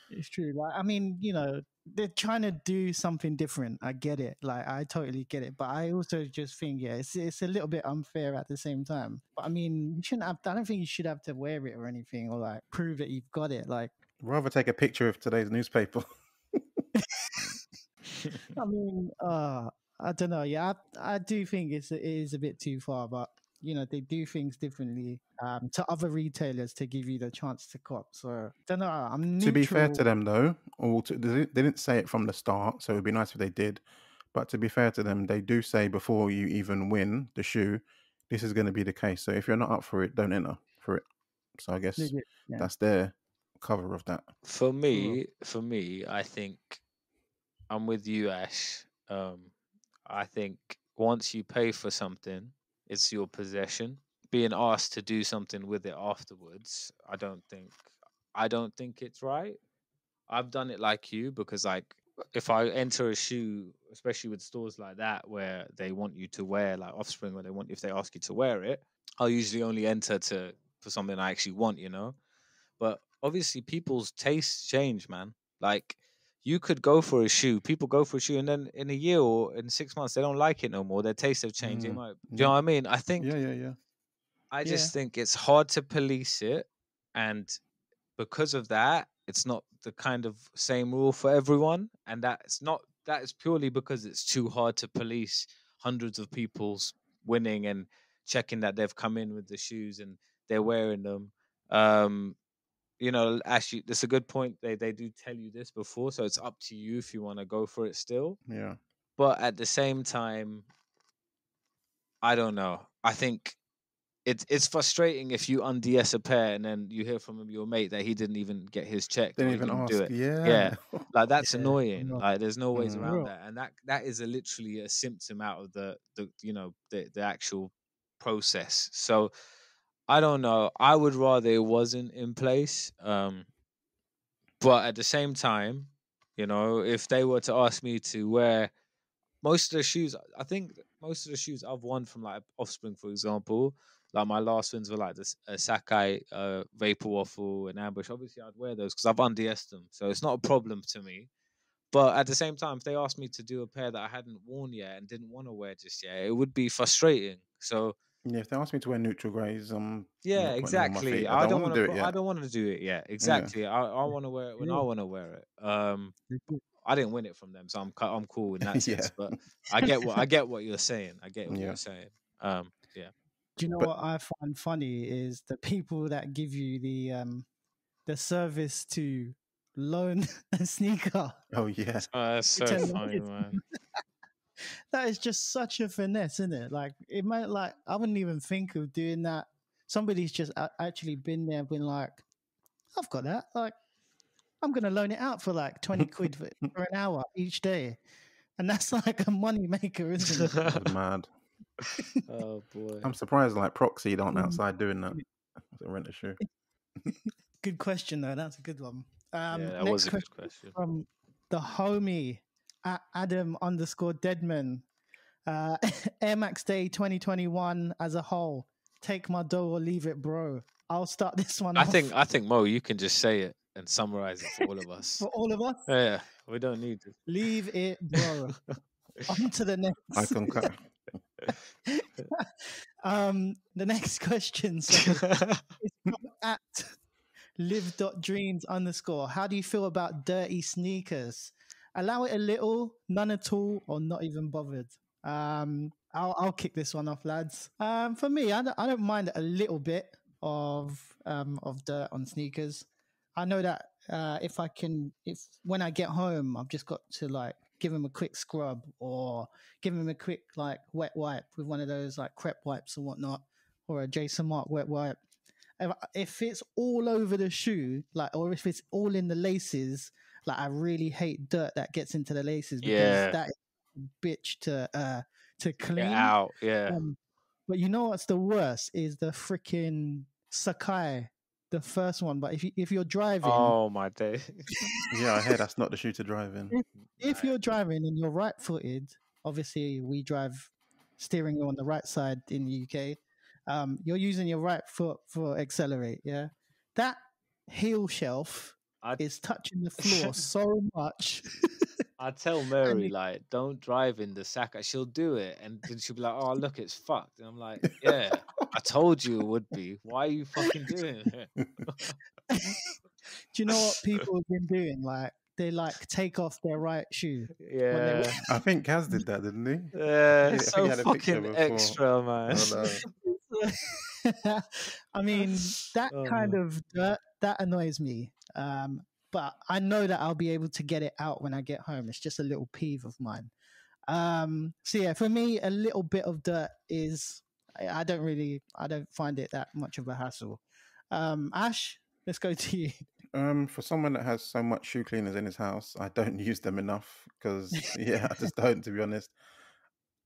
it's true. Like I mean, you know, they're trying to do something different. I get it. Like I totally get it. But I also just think, yeah, it's a little bit unfair at the same time. But I mean, you shouldn't have. I don't think you should have to wear it or anything or like prove that you've got it. Like rather take a picture of today's newspaper. I mean, I don't know. Yeah, I do think it is a bit too far, but they do things differently to other retailers to give you the chance to cop. So don't know. I'm To be fair to neutral. them, though, they didn't say it from the start, so it'd be nice if they did. But to be fair to them, they do say before you even win the shoe, this is going to be the case. So if you're not up for it, don't enter for it. So I guess Legit, yeah. that's their cover of that. For me, I think I'm with you, Ash. I think once you pay for something, it's your possession. Being asked to do something with it afterwards, I don't think it's right. I've done it like you because like if I enter a shoe, especially with stores like that where they want you to wear like Offspring, where if they ask you to wear it, I'll usually only enter for something I actually want, But obviously people's tastes change, man. Like you could go for a shoe, people go for a shoe, and then in a year or in 6 months they don't like it no more. Their tastes have changed. They Mm, might, do you yeah, know what I mean? I think yeah. I Yeah. just think it's hard to police it, and because of that, it's not the kind of same rule for everyone, and that is purely because it's too hard to police hundreds of people's winning and checking that they've come in with the shoes and they're wearing them. Actually, that's a good point. They do tell you this before, so it's up to you if you want to go for it still. Yeah. But at the same time, I don't know. I think it's frustrating if you unds a pair and then you hear from your mate that he didn't even get his checked or Didn't he even didn't do ask. it. Yeah. Yeah, like that's Yeah, annoying. no, Like there's no ways Mm. around bro. that, and that is literally a symptom out of the actual process. So I don't know. I would rather it wasn't in place. But at the same time, if they were to ask me to wear most of the shoes, I think most of the shoes I've won from like Offspring, for example, like my last wins were like this Sakai, Vapor Waffle, and Ambush. Obviously, I'd wear those because I've unds them, so it's not a problem to me. But at the same time, if they asked me to do a pair that I hadn't worn yet and didn't want to wear just yet, it would be frustrating. So Yeah, if they ask me to wear neutral greys, I'm yeah, not putting them on my exactly. feet. I don't want to do it I yet. don't want to do it yet. Yeah. Exactly. I want to wear it when I Yeah. want to wear it. I didn't win it from them, so I'm cool in that Yeah. sense. But I get what you're saying. I get what Yeah. you're saying. Yeah. Do you know But what I find funny is the people that give you the service to loan a sneaker. oh yeah. That's so Pretend funny, it's- man. That is just such a finesse, isn't it? Like it might like I wouldn't even think of doing that. Somebody's just actually been there, been like, I've got that. Like I'm gonna loan it out for like 20 quid for an hour each day, and that's like a money maker, isn't it? That's mad. Oh boy. I'm surprised like Proxy aren't Mm. outside doing that. Rent a shoe. Good question though. That's a good one. Yeah, that Next was a question good question. from the homie at Adam_Deadman. Air Max Day 2021 as a whole. Take my dough or leave it, bro. I'll start this one I off think Mo, you can just say it and summarize it for all of us. for all of us. Yeah, we don't need to. Leave it, bro. On to the next. I concur. The next question. So it's from at live.dreams_. How do you feel about dirty sneakers? Allow it a little, none at all, or not even bothered? I'll kick this one off, lads. For me, I don't mind a little bit of dirt on sneakers. I know that if when I get home, I've just got to like give them a quick scrub or give them a quick like wet wipe with one of those like crepe wipes or whatnot, or a Jason Mark wet wipe. If it's all over the shoe, like, or if it's all in the laces, like I really hate dirt that gets into the laces because Yeah. that is a bitch to clean. Get out. Yeah. But you know what's the worst is the freaking Sakai, the first one. But if you're driving, Oh my day. Yeah, I hear that's not the shoe to drive in. if you're driving and you're right-footed, obviously we drive steering wheel on the right side in the UK. You're using your right foot for accelerate. Yeah, that heel shelf is touching the floor so much. I tell Mary, like, don't drive in the Sakai. She'll do it, and then she'll be like, "Oh, look, it's fucked." And I'm like, "Yeah, I told you it would be. Why are you fucking doing it?" Do you know what people have been doing? Like they like take off their right shoe when they Yeah. I think Kaz did that, didn't he? Yeah, I think so he had a picture fucking before. extra, man. Oh no. I mean, that Oh, kind no. of dirt, that annoys me. But I know that I'll be able to get it out when I get home. It's just a little peeve of mine. So yeah, for me, a little bit of dirt is, I don't find it that much of a hassle. Ash, let's go to you. For someone that has so much shoe cleaners in his house, I don't use them enough because yeah, I just don't, to be honest.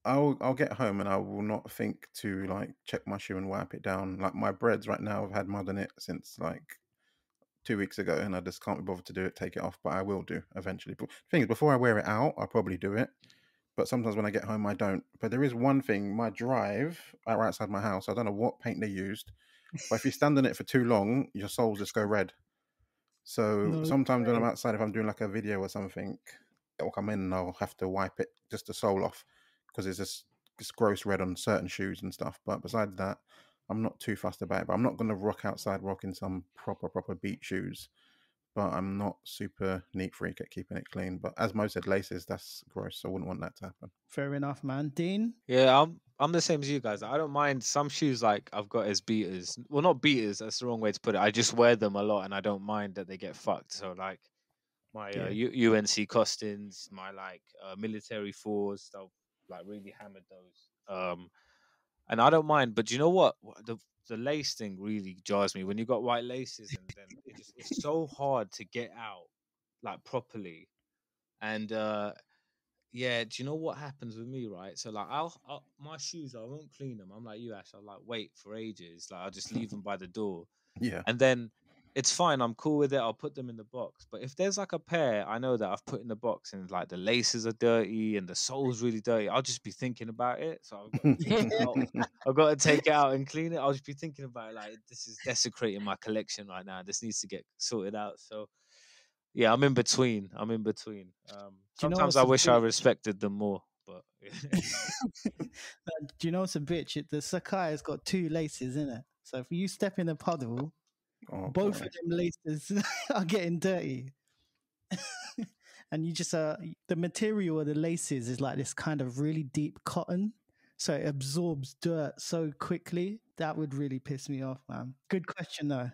I'll get home and I will not think to like check my shoe and wipe it down. Like my breads right now have had mud in it since like 2 weeks ago, and I just can't be bothered to do it, take it off. But I will do eventually. But thing is, before I wear it out, I'll probably do it. But sometimes when I get home, I don't. But there is one thing: my drive right outside my house. I don't know what paint they used, but if you stand on it for too long, your soles just go red. So No sometimes when I'm way. outside, if I'm doing like a video or something, it'll come in and I'll have to wipe it just the sole off because it's just it's gross red on certain shoes and stuff. But besides that, I'm not too fussed about it. But I'm not going to rock outside rocking some proper beat shoes. But I'm not super neat freak at keeping it clean. But as Mo said, laces, that's gross. I wouldn't want that to happen. Fair enough, man. Dean? Yeah, I'm the same as you guys. I don't mind some shoes like I've got as beaters. Well, not beaters. That's the wrong way to put it. I just wear them a lot, and I don't mind that they get fucked. So like my Yeah. UNC Costins, my like military fours, I've like really hammered those. And I don't mind. But you know what? The lace thing really jars me when you got white laces, and then it's so hard to get out like properly. And yeah, do you know what happens with me, right? So like, I'll my shoes, I won't clean them. I'm like you, Ash. I'll like wait for ages. Like I'll just leave them by the door, Yeah. and then it's fine. I'm cool with it. I'll put them in the box. But if there's like a pair I know that I've put in the box and like the laces are dirty and the sole's really dirty, I'll just be thinking about it. So I've got to take it out. I've got to take it out and clean it. I'll just be thinking about it like this is desecrating my collection right now. This needs to get sorted out. So yeah, I'm in between. I'm in between. Do you know Sometimes what's I a wish I bitch? respected them more, but Do you know what's a bitch? The Sakai has got two laces in it. So if you step in a puddle, Oh both boy. of them laces are getting dirty. And you just the material of the laces is like this kind of really deep cotton, so it absorbs dirt so quickly. That would really piss me off, man. Good question though.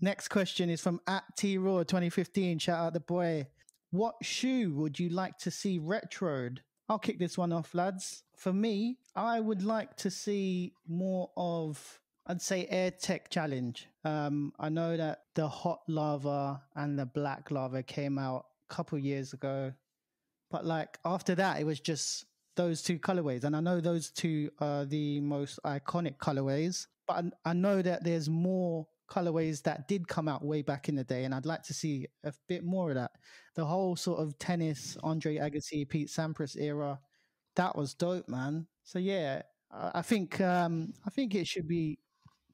Next question is from @traw 2015. Shout out the boy. What shoe would you like to see retroed? I'll kick this one off, lads. For me, I would like to see more of, I'd say, Air Tech Challenge. I know that the hot lava and the black lava came out a couple years ago, but like after that, it was just those two colorways. And I know those two are the most iconic colorways, but I know that there's more colorways that did come out way back in the day, and I'd like to see a bit more of that. The whole sort of tennis, Andre Agassi, Pete Sampras era, that was dope, man. So yeah, I think it should be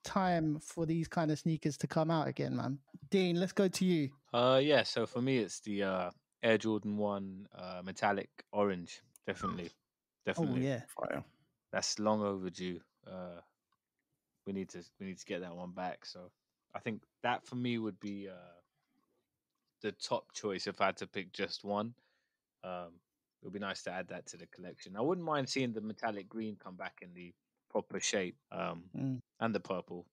time for these kind of sneakers to come out again, man. Dean, let's go to you. yeah. So for me, it's the Air Jordan 1 metallic orange. Definitely, Oh definitely. yeah, Fire. That's long overdue. We need to get that one back. So I think that for me would be the top choice if I had to pick just one. It would be nice to add that to the collection. I wouldn't mind seeing the metallic green come back in the proper shape, Mm. and the purple,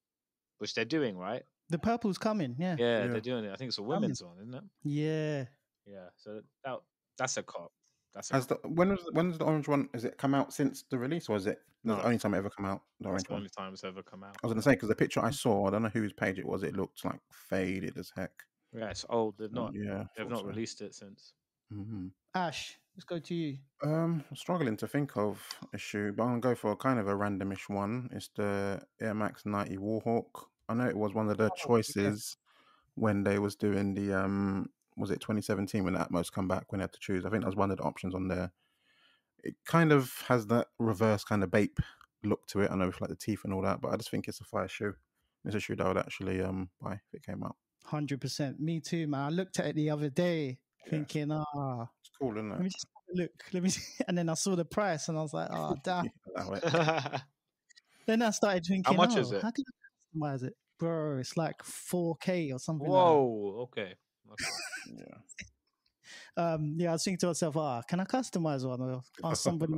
which they're doing, right? The purple's coming. Yeah, Yeah, Yeah. they're doing it. I think it's a coming. women's one, isn't it? Yeah. Yeah. So that's a cop. That's a Has cop. the when's the orange one? Has it come out since the release, or is it the No, only time it ever come out? The that's orange the one. only time it's ever come out. I was gonna say because the picture I saw, I don't know whose page it was. It looked like faded as heck. Yeah, it's old. Yeah, They've thought not so. released it since. Hmm. Ash, let's go to you. I'm struggling to think of a shoe, but I'm gonna go for kind of a randomish one. It's the Air Max 90 Warhawk. I know it was one of the Oh, yeah. choices when they was doing the was it 2017 when the Atmos come back when they had to choose. I think that was one of the options on there. It kind of has that reverse kind of Bape look to it. I know with like the teeth and all that, but I just think it's a fire shoe. It's a shoe that I would actually buy if it came out. 100%. Me too, man. I looked at it the other day, Yeah, thinking, it's cool, isn't let me it? just have a look. Let me, and then I saw the price, and I was like, oh, damn. Allow it. How Then I started thinking, much is it? how can I customize it, bro? It's like 4K or something like that. Whoa. Okay. Okay. Yeah. Yeah, I was thinking to myself, can I customize one or ask somebody?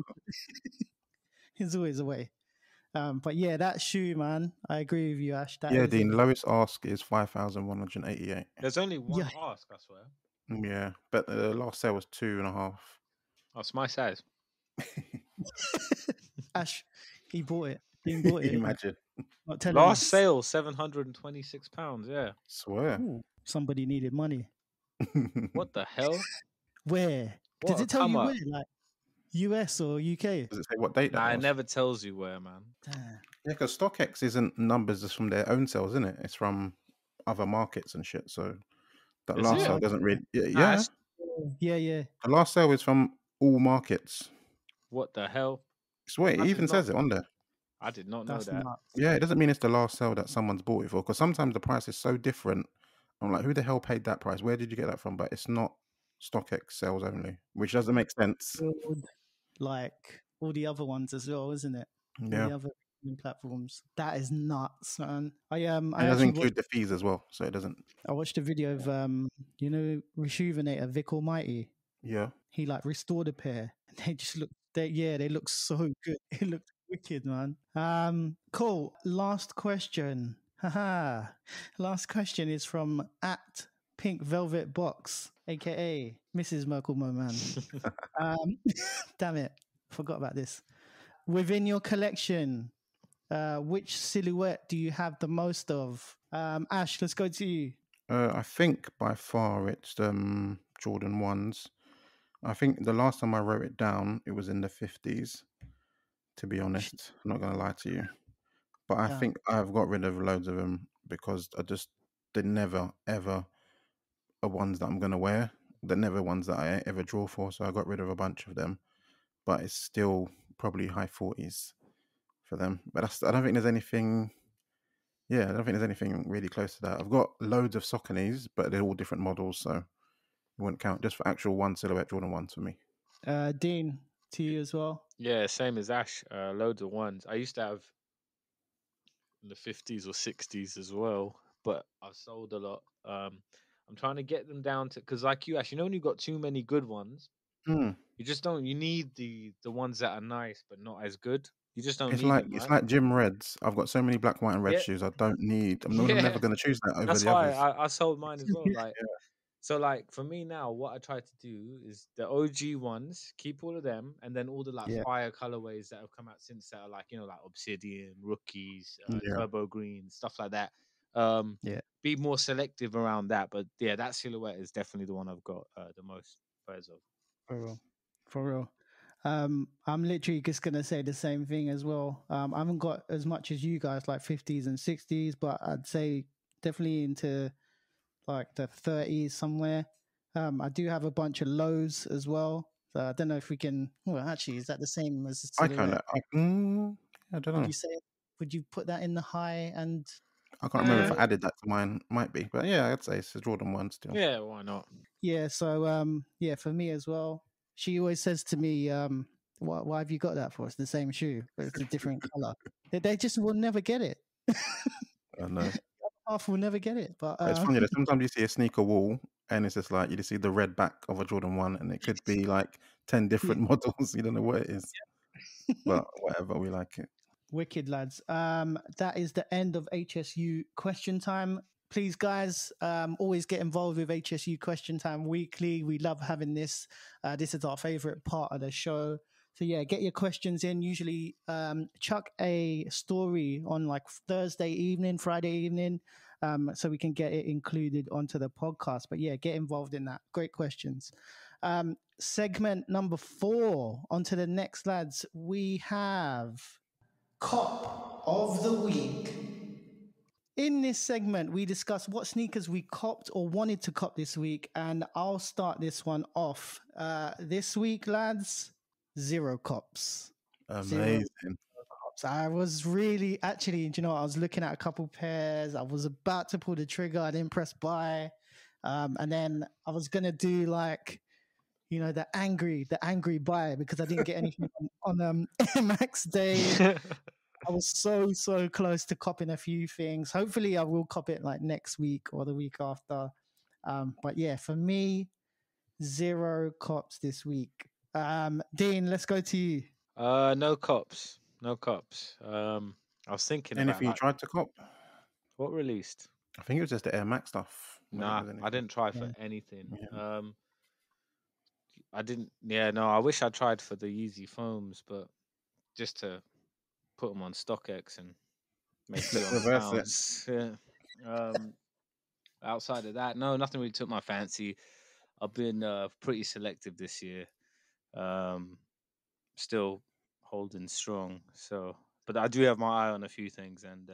There's always a way. But yeah, that shoe, man, I agree with you, Ash. That Yeah, is Dean. Lowest ask is 5,188. There's only one Yeah. ask, I swear. Yeah, but the last sale was 2.5. Oh, it's my size. Ash, he bought it. Dean bought it. Imagine. Not telling Last us. sale, £726. Yeah. Swear. Ooh, somebody needed money. What the hell? Where? What Does a it tell come you up. where? Like US or UK? Does it say what date that Nah, it was? never tells you where, man. Damn. Yeah, because StockX isn't numbers just from their own sales, isn't it? It's from other markets and shit. So that Is last it? sale doesn't really. Yeah, Nah, yeah. it's- Yeah. The last sale is from all markets. What the hell? Swear, I it did even says not- it on there. I did not know That's that. nuts. Yeah, it doesn't mean it's the last sale that someone's bought it for. Because sometimes the price is so different. I'm like, who the hell paid that price? Where did you get that from? But it's not StockX sales only, which doesn't make sense. Like all the other ones as well, isn't it? All Yeah, the other platforms. That is nuts, man. I and it actually doesn't include the fees as well, so it doesn't. I watched a video of Rejuvenator Vic Almighty. Yeah, He like restored a pair, and they just look. They look so good. It looked wicked, man. Cool. Last question. Haha. Last question is from at Pink Velvet Box, aka Mrs. Merkel man. Damn it, forgot about this. Within your collection, which silhouette do you have the most of? Ash, let's go to you. I think by far it's Jordan 1s. I think the last time I wrote it down, it was in the 50s. To be honest, I'm not gonna lie to you, but I Damn. think I've got rid of loads of them because they never ever are ones that I'm gonna wear. They're never ones that I ever draw for, so I got rid of a bunch of them. But it's still probably high 40s for them. But I don't think there's anything. Yeah, I don't think there's anything really close to that. I've got loads of Sauconys, but they're all different models, so it wouldn't count. Just for actual one silhouette Jordan 1s for me. Dean, to you as well. Yeah, same as Ash. Loads of ones. I used to have in the 50s or 60s as well, but I've sold a lot. I'm trying to get them down to, because like you, Ash, when you've got too many good ones, Mm. you just don't. You need the ones that are nice but not as good. You just don't It's need like them, it's right? like Jim Reds. I've got so many black, white, and red Yeah. shoes. I don't need. I'm Yeah. never going to choose that over That's the why others. I sold mine as well. Like, so like for me now, what I try to do is the OG ones, keep all of them, and then all the like fire colorways that have come out since that are like like Obsidian, Rookies, Turbo Green, stuff like that. Be more selective around that. But yeah, that silhouette is definitely the one I've got the most pairs of. For real. I'm literally just gonna say the same thing as well. I haven't got as much as you guys, like 50s and 60s, but I'd say definitely into like the 30s somewhere. I do have a bunch of lows as well. So I don't know if we can. Well, actually, is that the same as I don't know. Would you put that in the high? And I can't remember if I added that to mine. Might be, but yeah, I'd say it's a Jordan 1 still. Yeah, why not? Yeah. So yeah, for me as well. She always says to me, why have you got that for? It's the same shoe, but it's a different color. They just will never get it. I know. Half will never get it. But it's funny that sometimes you see a sneaker wall and it's just like you just see the red back of a Jordan 1 and it could be like 10 different models. You don't know what it is. But whatever, we like it. Wicked, lads. That is the end of HSU question time. Please, guys, always get involved with HSU Question Time weekly. We love having this. This is our favorite part of the show. So yeah, get your questions in. Usually chuck a story on like Thursday evening, Friday evening, so we can get it included onto the podcast. But yeah, get involved in that. Great questions. Segment number 4. On to the next, lads. We have Cop of the Week. In this segment, we discuss what sneakers we copped or wanted to cop this week, and I'll start this one off. This week, lads, 0 cops. Amazing. 0 cops. I was really, actually, I was looking at a couple pairs. I was about to pull the trigger. I didn't press buy. And then I was going to do like, the angry buy because I didn't get anything on Max Day. I was so close to copping a few things. Hopefully I will cop it like next week or the week after. But yeah, for me, 0 cops this week. Dean, let's go to you. No cops. No cops. I was thinking about Anything you like tried to cop? what released. I think it was just the Air Max stuff. When it Nah, was I anything. didn't try for Yeah. anything. Yeah. I didn't. Yeah, no. I wish I tried for the Yeezy foams, but just to put them on StockX and make Reverse it. £200. Yeah. Outside of that, no, nothing really took my fancy. I've been pretty selective this year. Um, Still holding strong. So, but I do have my eye on a few things, and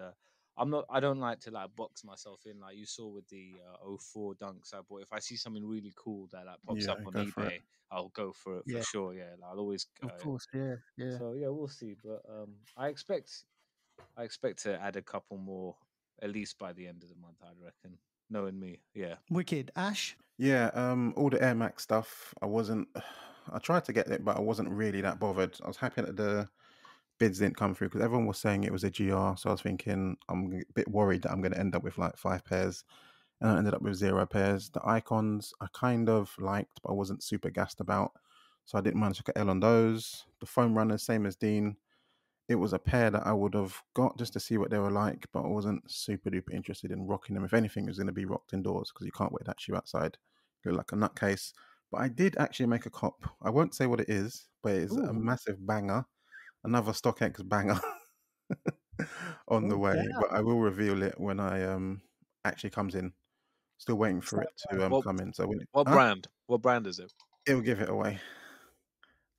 I don't like to like box myself in like you saw with the 04 dunks I bought. If I see something really cool that like pops Yeah, up on go for it. eBay, I'll go for it for Yeah, sure. Yeah, like, I'll always. of course. Yeah, yeah. So yeah, we'll see. But I expect to add a couple more at least by the end of the month. I'd reckon. Knowing me, yeah. Wicked. Ash? Yeah, all the Air Max stuff. I tried to get it, but I wasn't really that bothered. I was happy that the bids didn't come through because everyone was saying it was a GR. So I was thinking I'm a bit worried that I'm going to end up with like 5 pairs, and I ended up with 0 pairs. The icons I kind of liked, but I wasn't super gassed about, so I didn't manage to get L on those. The foam runners, same as Dean. It was a pair that I would have got just to see what they were like, but I wasn't super duper interested in rocking them. If anything, it was going to be rocked indoors because you can't wear that shoe outside. You look like a nutcase. But I did actually make a cop. I won't say what it is, but it is a Ooh, massive banger. Another StockX banger on the ooh, way. damn. But I will reveal it when I actually comes in. Still waiting for it to What come in. So when what brand? What brand is it? it'll give it away.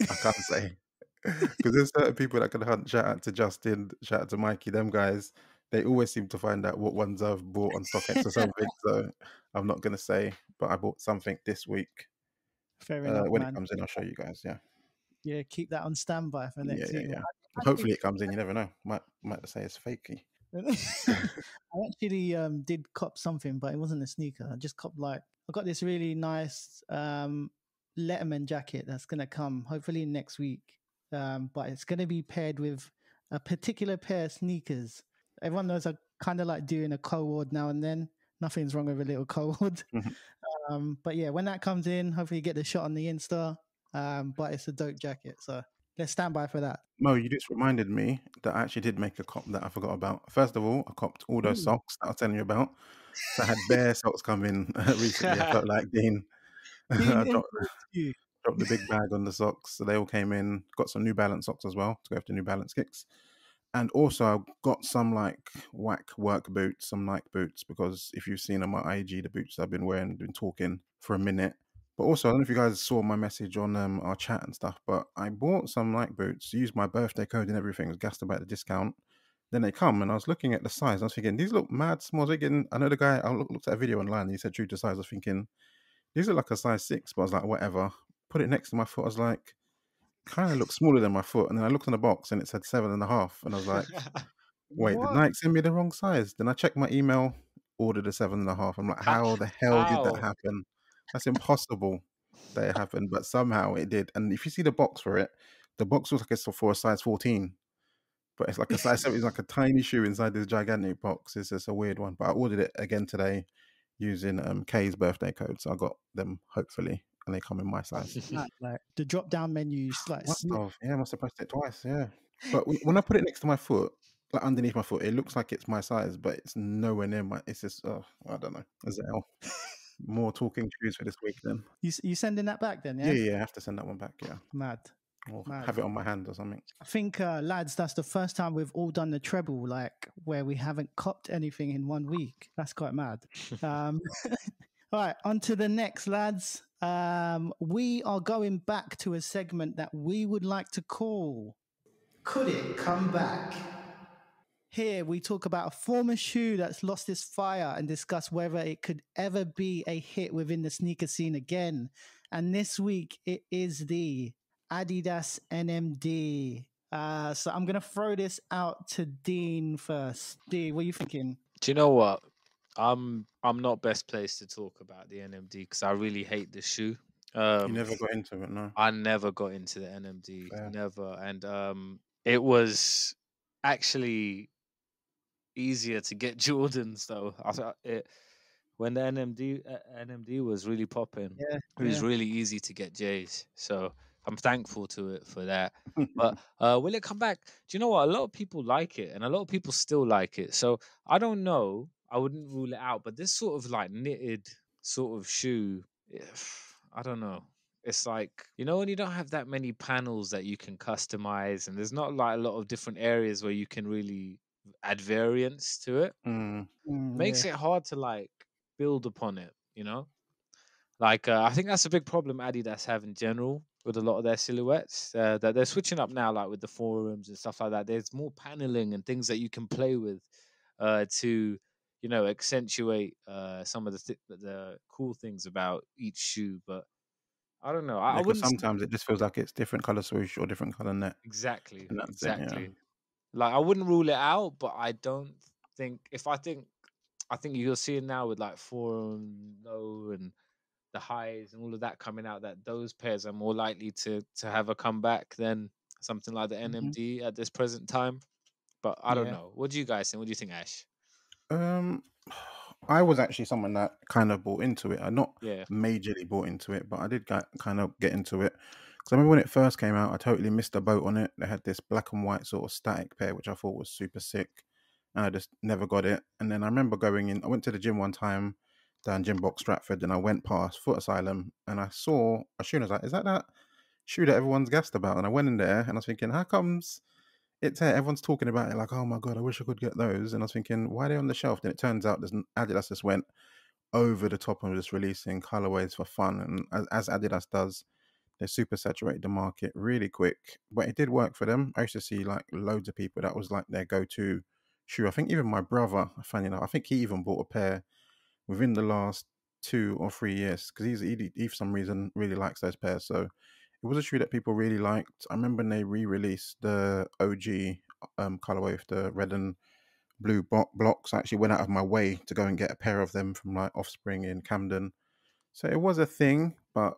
I can't say. Because there's certain people that can hunt. Shout out to Justin, shout out to Mikey, them guys. They always seem to find out what ones I've bought on StockX or something. So I'm not going to say, but I bought something this week. Fair enough, When it man. comes in, I'll show you guys. Yeah. Yeah, keep that on standby for Yeah, next yeah, week. yeah. I Hopefully it comes in. You never know. Might say it's fakey. I actually did cop something, but it wasn't a sneaker. I just copped I got this really nice Letterman jacket that's gonna come hopefully next week. But it's gonna be paired with a particular pair of sneakers. Everyone knows I kind of like doing a co-ord now and then. Nothing's wrong with a little co-ord. But yeah, when that comes in, hopefully you get the shot on the Insta. But it's a dope jacket, so let's stand by for that. Mo, you just reminded me that I actually did make a cop that I forgot about. First of all, I copped all those Ooh. socks that I was telling you about. So I had bare socks come in recently. I felt like Dean. I dropped You. the big bag on the socks. So they all came in. Got some New Balance socks as well to go after New Balance kicks. And also I got some like whack work boots, some Nike boots, because if you've seen on my IG, the boots I've been wearing, been talking for a minute. But also, I don't know if you guys saw my message on our chat and stuff, but I bought some Nike boots, used my birthday code and everything, was gassed about the discount. Then they come and I was looking at the size. I was thinking, these look mad small. I know the guy, I looked at a video online and he said true to size. I was thinking, these look like a size 6, but I was like, whatever. Put it next to my foot. I was like, kind of looks smaller than my foot. And then I looked in the box and it said 7.5. And I was like, wait, did What? Nike send me the wrong size? Then I checked my email, ordered a 7.5. I'm like, how the hell did that How? happen? That's impossible that it happened, but somehow it did. And if you see the box for it, the box looks like it's for a size 14, but it's like a size 7. It's like a tiny shoe inside this gigantic box. It's just a weird one. But I ordered it again today using Kay's birthday code, so I got them hopefully, and they come in my size. Like the drop down menu, Must have, yeah, I must have pressed it twice, yeah. But when I put it next to my foot, like underneath my foot, it looks like it's my size, but it's nowhere near my. It's just, I don't know. As hell. More talking shoes for this week then. You sending that back then? Yeah, Yeah, yeah, I have to send that one back. Yeah, mad. or Mad. have it on my hand or something. I think, lads, that's the first time we've all done the treble, like where we haven't copped anything in 1 week. That's quite mad. All right, on to the next, lads. We are going back to a segment that we would like to call Could It Come Back? Here we talk about a former shoe that's lost its fire and discuss whether it could ever be a hit within the sneaker scene again. And this week it is the Adidas NMD. So I'm going to throw this out to Dean first. Dean, what are you thinking? Do you know what? I'm not best placed to talk about the NMD because I really hate the shoe. You never got into it, no? I never got into the NMD, Fair. never, and it was actually easier to get Jordans though. when the NMD was really popping. Yeah, It was yeah. really easy to get J's. So I'm thankful to it for that. But will it come back? Do you know what? A lot of people like it, and a lot of people still like it. So I don't know. I wouldn't rule it out. But this sort of like knitted sort of shoe, I don't know. It's like, when you don't have that many panels that you can customize, and there's not like a lot of different areas where you can really add variance to it, makes Yeah. it hard to like build upon it. Like I think that's a big problem Adidas have in general with a lot of their silhouettes, that they're switching up now, like with the forums and stuff like that. There's more paneling and things that you can play with to accentuate some of the cool things about each shoe. But I don't know. I Yeah, because wouldn't sometimes it just feels like it's different color swoosh or different color net, exactly, and that's it. Yeah. exactly. Like I wouldn't rule it out, but I don't think if I think you'll see it now with like Forum Low and the highs and all of that coming out, that those pairs are more likely to have a comeback than something like the Hmm. NMD at this present time. But I don't Yeah. know. What do you guys think? What do you think, Ash? Um, I was actually someone that kind of bought into it. I not Yeah. majorly bought into it, but I did kind of get into it. Because I remember when it first came out, I totally missed the boat on it. They had this black and white sort of static pair, which I thought was super sick, and I just never got it. And then I remember going in. I went to the gym one time down Gym Box Stratford, and I went past Foot Asylum, and I saw a shoe. And I was like, "Is that shoe that everyone's gassed about?" And I went in there, and I was thinking, "How comes?" It's everyone's talking about it like, oh my god, I wish I could get those. And I was thinking, why are they on the shelf? Then it turns out Adidas just went over the top and just releasing colorways for fun. And as Adidas does, they super saturated the market really quick. But it did work for them. I used to see like loads of people that was like their go-to shoe. I think even my brother, funny enough, I think he even bought a pair within the last 2 or 3 years because he for some reason really likes those pairs. So it was a shoe that people really liked. I remember when they re-released the OG colorway with the red and blue blocks. I actually went out of my way to go and get a pair of them from like Offspring in Camden. So it was a thing, but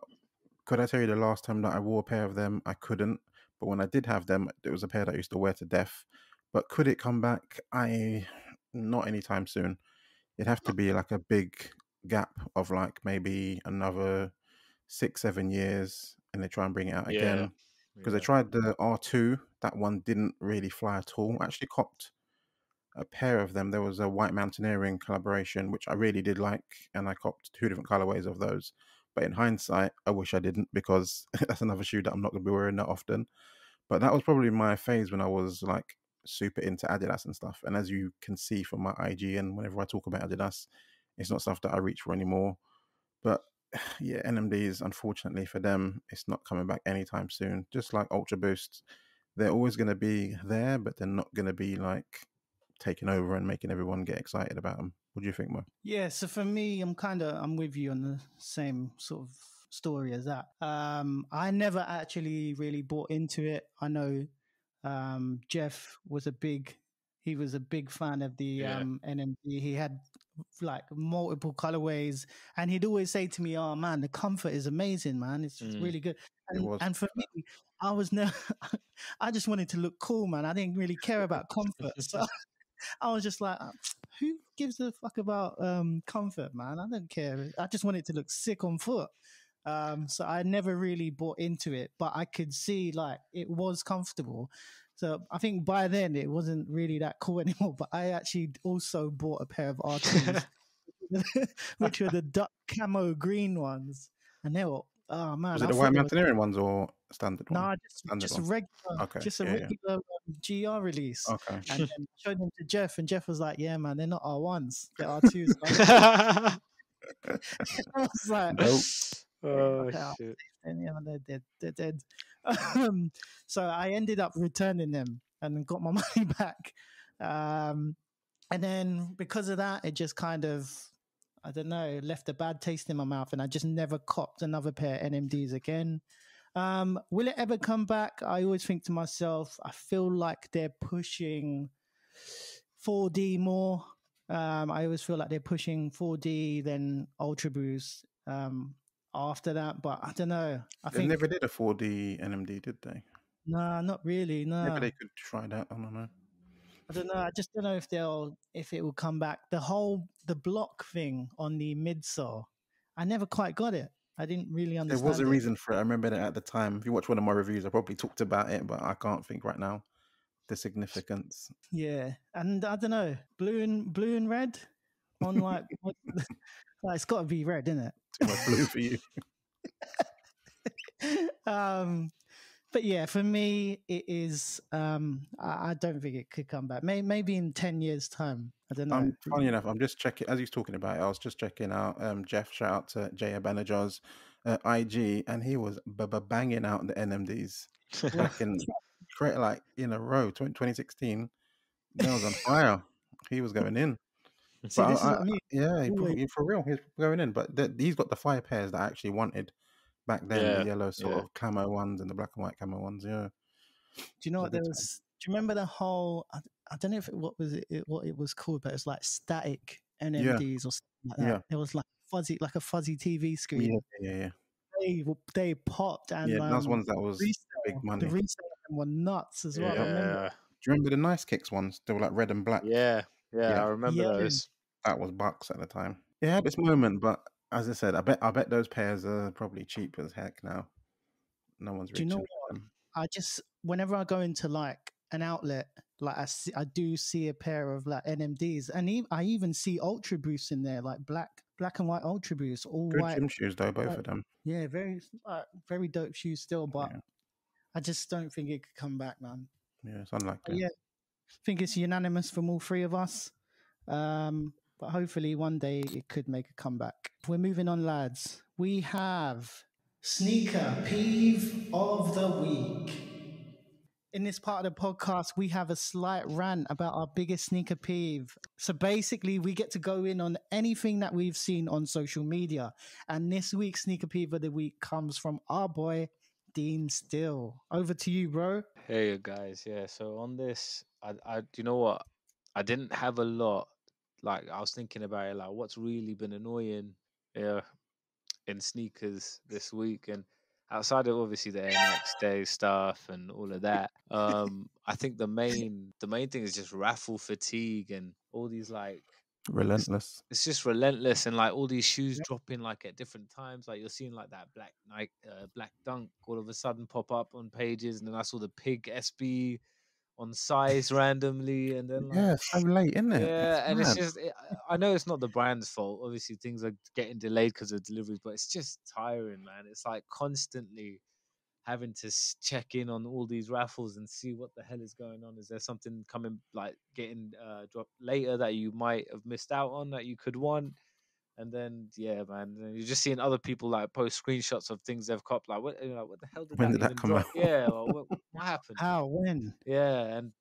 could I tell you the last time that I wore a pair of them? I couldn't. But when I did have them, it was a pair that I used to wear to death. But could it come back? Not anytime soon. It'd have to be like a big gap of like maybe another 6, 7 years, and they try and bring it out Yeah. again. Because they tried the R2, that one didn't really fly at all. I actually copped a pair of them. There was a White Mountaineering collaboration, which I really did like, and I copped 2 different colorways of those. But in hindsight, I wish I didn't because that's another shoe that I'm not going to be wearing that often. But that was probably my phase when I was like super into Adidas and stuff. And as you can see from my IG and whenever I talk about Adidas, it's not stuff that I reach for anymore. But yeah, NMDs, unfortunately for them, it's not coming back anytime soon. Just like Ultra Boost, they're always going to be there, but they're not going to be like taking over and making everyone get excited about them. What do you think, Mo? Yeah, so for me, I'm with you on the same sort of story as that. I never actually really bought into it. I know Jeff was a big fan of the Yeah. NMD. He had like multiple colorways, and he'd always say to me, "Oh man, the comfort is amazing, man. It's really good." It was. And for me, I was never. I just wanted to look cool, man. I didn't really care about comfort, so I was just like, who gives a fuck about comfort, man? I don't care. I just want it to look sick on foot. So I never really bought into it, but I could see like it was comfortable. So I think by then it wasn't really that cool anymore. But I actually also bought a pair of R2s, which were the duck camo green ones, and they were, oh man, Was it I the White thought they were, Mountaineering ones or standard one? nah, Standard just a one. regular, Okay. just a Yeah. regular GR release. Okay. And then I showed them to Jeff, and Jeff was like, "Yeah, man, they're not R1s, they're R2s." I was like, Nope. Oh "Okay, shit. yeah, man, they're dead." So I ended up returning them and got my money back. And then because of that, it just kind of, I don't know, left a bad taste in my mouth, and I just never copped another pair of NMDs again. Will it ever come back? I always think to myself, I feel like they're pushing 4D more. I always feel like they're pushing 4D, then Ultra Boost after that, but I don't know. I They think, never did a 4D NMD, did they? nah, not really. Maybe No. they could try that. I don't know. I don't know. I just don't know if it will come back. The block thing on the midsole, I never quite got it. I didn't really There was a understand it. reason for it. I remember that at the time. If you watch one of my reviews, I probably talked about it, but I can't think right now the significance. Yeah, and I don't know, blue and red on like, like it's got to be red, isn't Too much blue for you. it? But yeah, for me, it is. I don't think it could come back. Maybe in 10 years' time. I don't know. Funny enough, I'm just checking as he's talking about it. I was just checking out Jeff. Shout out to Jay Abanajah's IG, and he was banging out the NMDs back in like in a row. 2016, that was on fire. He was going in. See, But this is what I mean. yeah, Always. for real, he's going in. But he's got the fire pairs that I actually wanted back then, Yeah, the yellow sort yeah. of camo ones and the black and white camo ones. Yeah. Do you know what there was? Do you remember the whole? I don't know if what it was called, but it was like static NMDs or something like that. Yeah. It was like a fuzzy TV screen. Yeah. They popped, and Yeah, those ones that was big money. The resale were nuts as well. I remember. Do you remember the Nice Kicks ones? They were like red and black. Yeah, I remember those. That was bucks at the time. It had its moment, but as I said, I bet those pairs are probably cheap as heck now. No one's reaching. Do you know what? I just whenever I go into like an outlet, like I do see a pair of like NMDs, and I even see Ultra Boosts in there, like black and white Ultra Boosts, all Good white gym shoes though, both of them. Yeah, very dope shoes still, but I just don't think it could come back, man. Yeah, it's unlikely. Yeah, I think it's unanimous from all three of us. But hopefully one day it could make a comeback. We're moving on, lads. We have Sneaker Peeve of the Week. In this part of the podcast, we have a slight rant about our biggest sneaker peeve. So basically, we get to go in on anything that we've seen on social media. And this week's sneaker peeve of the week comes from our boy, Dean Still. Over to you, bro. Hey guys, yeah. So on this, I do you know what? I didn't have a lot. Like I was thinking about it, like what's really been annoying, in sneakers this week, and outside of obviously the Air Max Day stuff and all of that, I think the main thing is just raffle fatigue and all these like relentless. It's just relentless, and like all these shoes dropping like at different times. Like you're seeing like that black Nike, black Dunk all of a sudden pop up on pages, and then I saw the Pig SB on size randomly, and then like, so late, isn't it? yeah, and it's just I know it's not the brand's fault. Obviously, things are getting delayed because of deliveries, but it's just tiring, man. It's like constantly having to check in on all these raffles and see what the hell is going on. Is there something coming, like getting dropped later that you might have missed out on that you could want? And then yeah, man, you're just seeing other people like post screenshots of things they've copped. Like what the hell did when that did that even come drop? out? Yeah, what happened? How? When? Yeah, and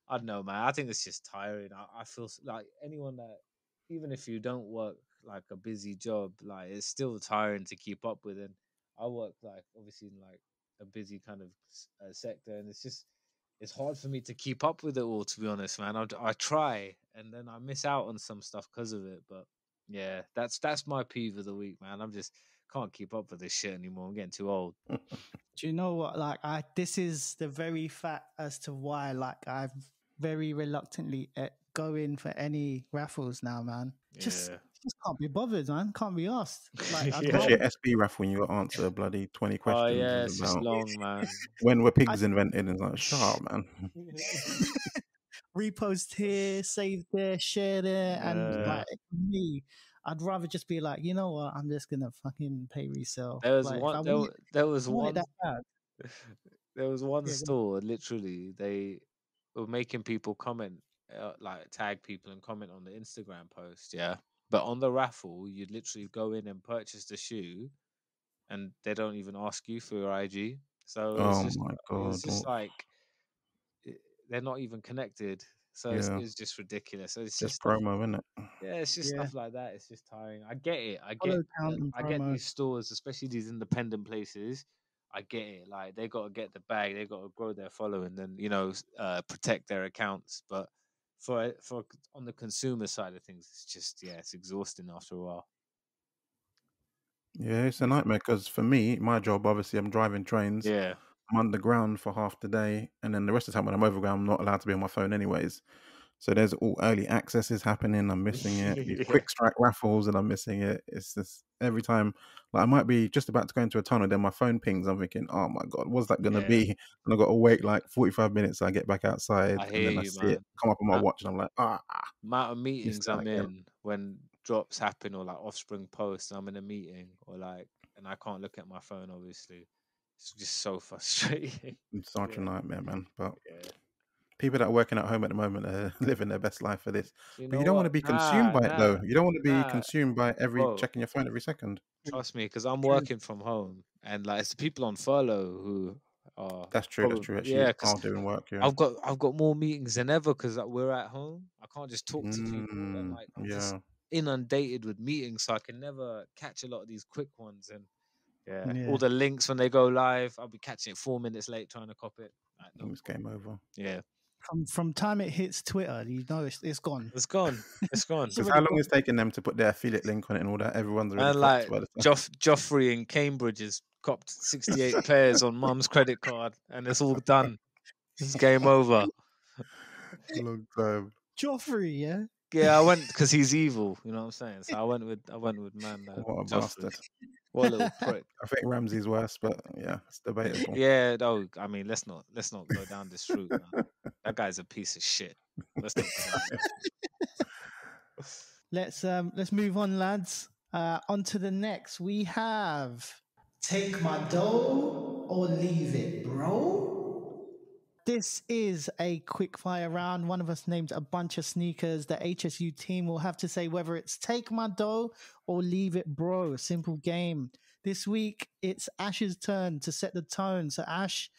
I don't know, man. I think it's just tiring. I feel like anyone that, even if you don't work like a busy job, like it's still tiring to keep up with. And I work like obviously in like a busy kind of sector, and it's hard for me to keep up with it all. To be honest, man, I try, and then I miss out on some stuff because of it. But yeah, that's my peeve of the week, man. I'm just can't keep up with this shit anymore. I'm getting too old. Do you know what? Like, this is the very fact as to why, like, I've very reluctantly go in for any raffles now, man. Just can't be bothered, man. Can't be asked. Like, especially at SB raffle when you got to answer bloody 20 questions. Oh yeah, it's just long, man. When were pigs invented? And it's like, shut up, man. Repost here, save there, share there, and like me, I'd rather just be like, you know what, I'm just gonna fucking pay resale. There was like, one. There was one. There was one store. Literally, they were making people comment, like tag people and comment on the Instagram post. Yeah, but on the raffle, you'd literally go in and purchase the shoe, and they don't even ask you for your IG. So my god, it's just like they're not even connected. So it's just ridiculous. So it's just promo, isn't it? Yeah, it's just stuff like that. It's just tiring. I get it. I get these stores, especially these independent places. I get it. Like they got to get the bag, they got to grow their following, and protect their accounts. But for on the consumer side of things, it's just it's exhausting after a while. Yeah, it's a nightmare because for me, my job, obviously, I'm driving trains. Yeah. I'm underground for half the day, and then the rest of the time when I'm overground, I'm not allowed to be on my phone anyways. So there's all early accesses happening. I'm missing it. These Yeah. quick strike raffles, and I'm missing it. It's just every time. Like I might be just about to go into a tunnel, then my phone pings. I'm thinking, oh my god, what's that gonna Yeah. be? And I've got to wait like 45 minutes. So I get back outside, I and hear then I you, see it man. come up on my Amount watch, and I'm like, amount of missed meetings that I'm again. in when drops happen or like offspring posts, I'm in a meeting or like, and I can't look at my phone. Obviously, it's just so frustrating. It's such a Yeah. nightmare, man. But Yeah. people that are working at home at the moment are living their best life for this. Do you But you know don't want what? to be consumed by it, though. You don't want to be Nah, consumed by bro. checking your phone every second. Trust me, because I'm True. working from home, and like it's the people on furlough who are That's true. That's probably, true. Actually, yeah, because are doing work. Yeah. I've got more meetings than ever because like, we're at home. I can't just talk to people, and like I'm just Yeah. inundated with meetings, so I can never catch a lot of these quick ones. And yeah, all Yeah. the links when they go live, I'll be catching it 4 minutes late trying to copy it. Like, no, It's game over. yeah, From time it hits Twitter, you know it's gone. it's gone. It's gone. It's Because already how long gone. is it taking them to put their affiliate link on it and all that? Everyone's already And clocked like by the time. Joffrey in Cambridge has copped 68 pairs on mum's credit card, and it's all done. It's game over. Long time. Joffrey, yeah. Yeah, I went because he's evil. You know what I'm saying? So I went with man. What a Joffrey. bastard. What a little prick. I think Ramsey's worse, but yeah, it's debatable. Yeah, no, I mean, let's not go down this route, man. That guy's a piece of shit. Let's not go down this. Let's move on, lads. On to the next. We have Take My Dough or Leave It, Bro. This is a quick fire round. One of us named a bunch of sneakers. The HSU team will have to say whether it's Take My Dough or Leave It, Bro. Simple game. This week, it's Ash's turn to set the tone. So, Ash,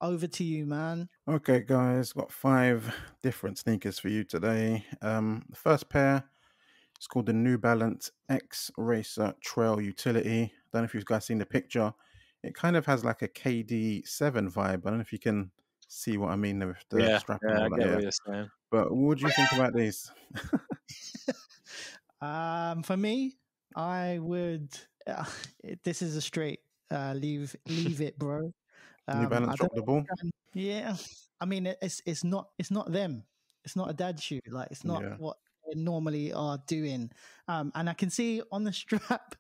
over to you, man. Okay, guys, got 5 different sneakers for you today. The first pair is called the New Balance X Racer Trail Utility. Don't know if you guys seen the picture. It kind of has like a KD7 vibe. I don't know if you can see what I mean with the strap and I all that. get Yeah. what you're saying. But what do you think about these? For me, I would. This is a straight leave it, bro. New Balance dropped the ball. Yeah, I mean it's not them. It's not a dad shoe. Like it's not what they normally are doing. And I can see on the strap,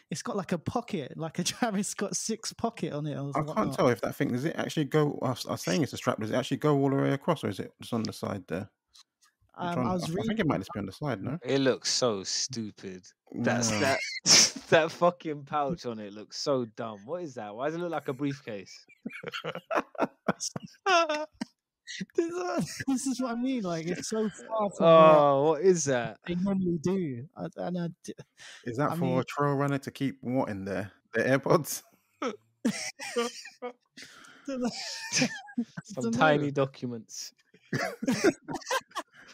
it's got like a pocket, like a Travis Scott 6 pocket on it. I can't tell if that thing does it actually go. I was saying it's a strap. Does it actually go all the way across, or is it just on the side there? I think it might just be on the side. No, it looks so stupid. That fucking pouch on it looks so dumb. What is that? Why does it look like a briefcase? This is what I mean. Like it's so far from what is that? they normally do. Is that for a trail runner to keep what in there? The AirPods? Some tiny documents.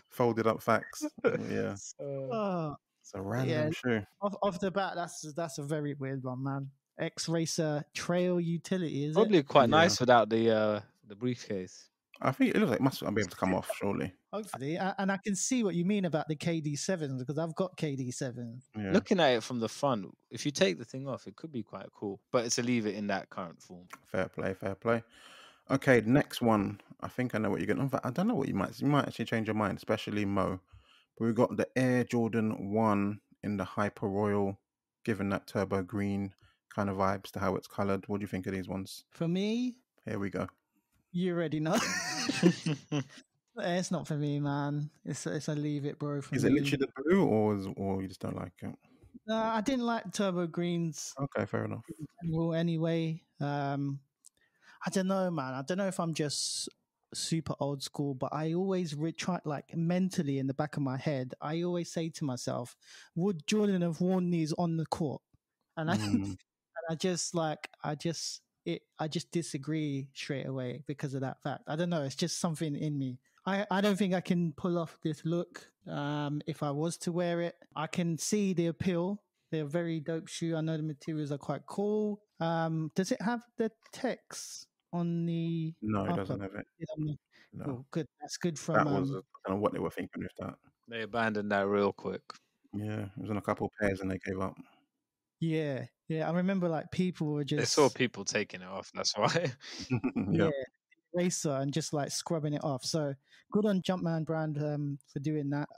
Folded up facts. Yeah. It's a random shoe. Off the bat, that's a very weird one, man. X Racer Trail Utility, is probably quite nice without the briefcase. I think it looks like it must be able to come off, surely. Hopefully, and I can see what you mean about the KD7s because I've got KD7. Yeah. Looking at it from the front, if you take the thing off, it could be quite cool. But it's to leave it in that current form. Fair play, fair play. Okay, next one. I think I know what you're going to. I don't know what you might actually change your mind, especially Mo. But we've got the Air Jordan 1 in the Hyper Royal, given that turbo green kind of vibes to how it's coloured. What do you think of these ones? For me, here we go. You already know. It's not for me, man. It's a leave it, bro. Is it literally the blue, or you just don't like it? No, I didn't like turbo greens. Okay, fair enough. Anyway, I don't know, man. I don't know if I'm just super old school, but I always try, like mentally in the back of my head, I always say to myself, would Jordan have worn these on the court? And I just disagree straight away because of that fact. I don't know. It's just something in me. I don't think I can pull off this look. If I was to wear it, I can see the appeal. They're a very dope shoe. I know the materials are quite cool. Does it have the text on the? No, it doesn't have it. No. Oh, good. That's good from. That was I don't know what they were thinking with that. They abandoned that real quick. Yeah, it was in a couple of pairs and they gave up. Yeah, Yeah, I remember like people were They saw just people taking it off. That's why. yeah Yeah. racer and just like scrubbing it off. So good on Jumpman brand for doing that.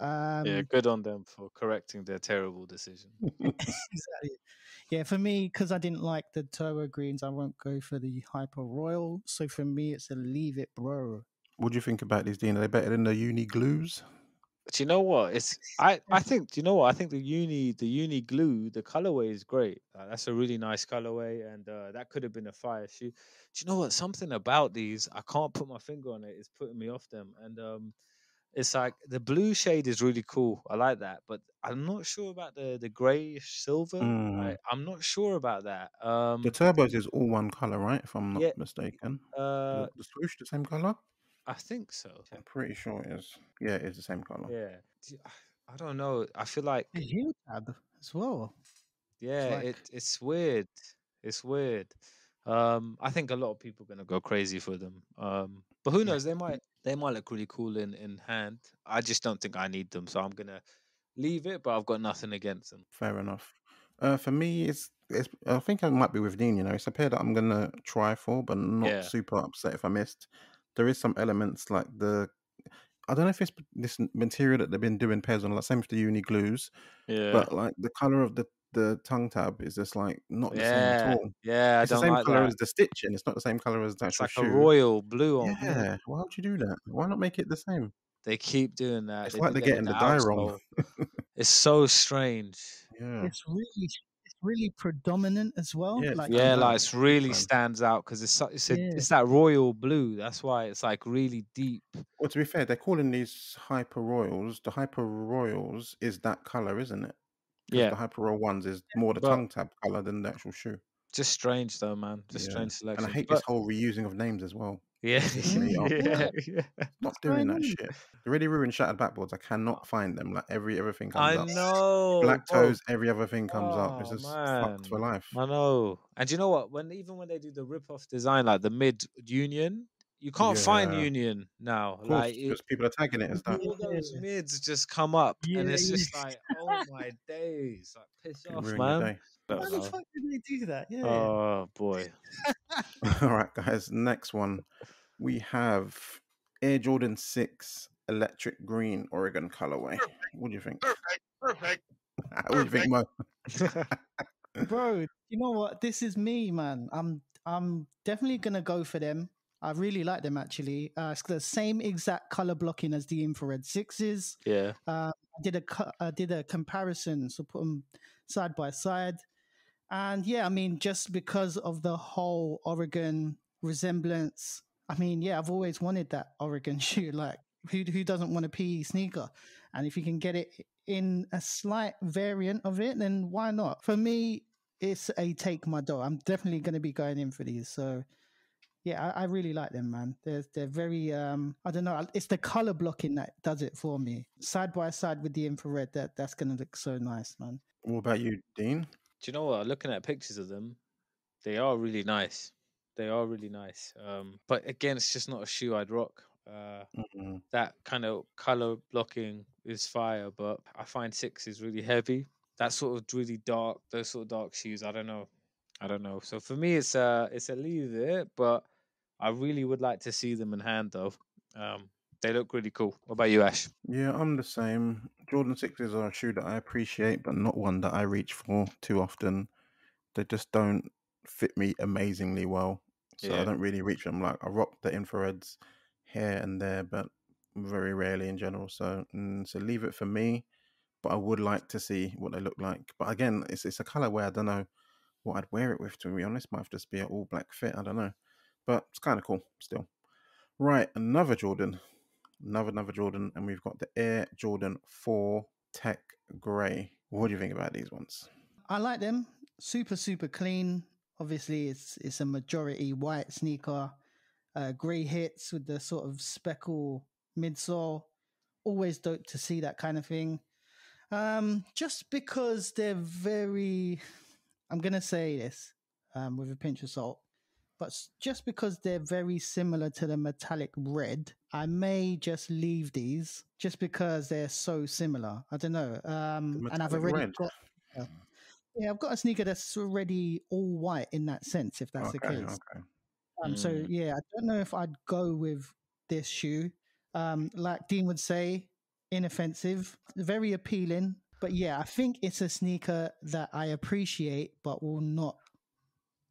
Yeah, good on them for correcting their terrible decision. Exactly. Yeah, for me, because I didn't like the turbo greens, I won't go for the Hyper Royal. So for me, it's a leave it, bro. What do you think about these, Dean? Are they better than the uni glues? But you know what? I think do you know what? I think the uni glue, the colorway is great. That's a really nice colorway, and that could have been a fire shoe. Do you know what? Something about these, I can't put my finger on it. It's putting me off them, and it's like the blue shade is really cool. I like that, but I'm not sure about the grayish silver. Mm. I'm not sure about that. The turbos is all one color, right? If I'm not Yeah, mistaken. uh, The swoosh the same color? I think so. I'm pretty sure it is. Yeah, it is the same color. Yeah, I don't know. I feel like The heel tab as well. yeah, like it's weird. It's weird. I think a lot of people are gonna go crazy for them. But who Yeah. knows? They might look really cool in hand. I just don't think I need them, so I'm gonna leave it. But I've got nothing against them. Fair enough. For me, it's. I think I might be with Dean. It's a pair that I'm gonna try for, but not Yeah, super upset if I missed. There is some elements like the. I don't know if it's this material that they've been doing pairs on, like same with the uni glues, yeah, but like the color of the tongue tab is just like not the same at yeah, all. yeah. I It's the don't same like color that. as the stitching. It's not the same color as the It's actual like a shoe. royal blue on blue. Yeah, why would you do that? Why not make it the same? They keep doing that. It's They like do they're that with getting the the dye wrong. outsole. It's so strange. Yeah, it's really predominant as well. yeah, it Like stands Yeah, like out it's big really time. stands out because yeah, it's that royal blue. That's why it's like really deep. Well, to be fair, they're calling these Hyper Royals. The Hyper Royals is that color, isn't it? Because Yeah, the Hyper Royal ones is more the but tongue tab color than the actual shoe. just strange though, man. Just Yeah, strange and I selection. hate this But whole reusing of names as well. yeah, Pisses me off. yeah, yeah. yeah. Not What's doing going that on? shit. They really ruined Shattered Backboards. I cannot find them. Like everything comes I up. know, Black bro. Toes, every other thing comes up. It's Oh just fucked for man, life. I know. And you know what? Even when they do the rip-off design, like the mid Union, you can't find Yeah, Union now. of course, Like because people are tagging it as that. all those Yeah, mids just come up, and yeah, it's yeah. just like, oh my days, like piss Can off, ruin your man. day. Don't Why the know. fuck did they do that? Yeah. Oh boy. All right, guys. Next one. We have Air Jordan 6 Electric Green Oregon colorway. What do you think? Perfect. What do you think, Mo? Bro, you know what? This is me, man. I'm definitely gonna go for them. I really like them actually. It's the same exact color blocking as the infrared sixes. Yeah. I did a comparison, so put them side by side, and yeah, I mean, just because of the whole Oregon resemblance. I mean, yeah, I've always wanted that Oregon shoe. Like, who doesn't want a PE sneaker? And if you can get it in a slight variant of it, then why not? For me, it's a take my dough. I'm definitely going to be going in for these. So yeah, I really like them, man. They're very I don't know. It's the color blocking that does it for me. Side by side with the infrared, that's going to look so nice, man. What about you, Dean? Do you know what? Looking at pictures of them, they are really nice. They are really nice. But again, it's just not a shoe I'd rock. Mm, That kind of color blocking is fire, but I find six is really heavy. That sort of really dark, those sort of dark shoes. I don't know. I don't know. So for me, it's a leave it, but I really would like to see them in hand though. They look really cool. What about you, Ash? yeah, I'm the same. Jordan 6s are a shoe that I appreciate, but not one that I reach for too often. They just don't fit me amazingly well. So I Yeah, don't really reach them. Like I rock the infrareds here and there, but very rarely in general. So so leave it for me. But I would like to see what they look like. But again, it's a color where I don't know what I'd wear it with. To be honest, might have to just be an all black fit. I don't know, but it's kind of cool still. Right, another Jordan, another Jordan, and we've got the Air Jordan 4 Tech Grey. What do you think about these ones? I like them. Super clean. Obviously, it's a majority white sneaker. Grey hits with the sort of speckle midsole. Always dope to see that kind of thing. Just because they're very, I'm gonna say this with a pinch of salt, but just because they're very similar to the metallic red, I may just leave these just because they're so similar. I don't know. The And I've metallic already red. got Yeah, I've got a sneaker that's already all white in that sense, if that's the Okay, case. okay. So yeah, I don't know if I'd go with this shoe. Like Dean would say, inoffensive, very appealing. But yeah, I think it's a sneaker that I appreciate, but will not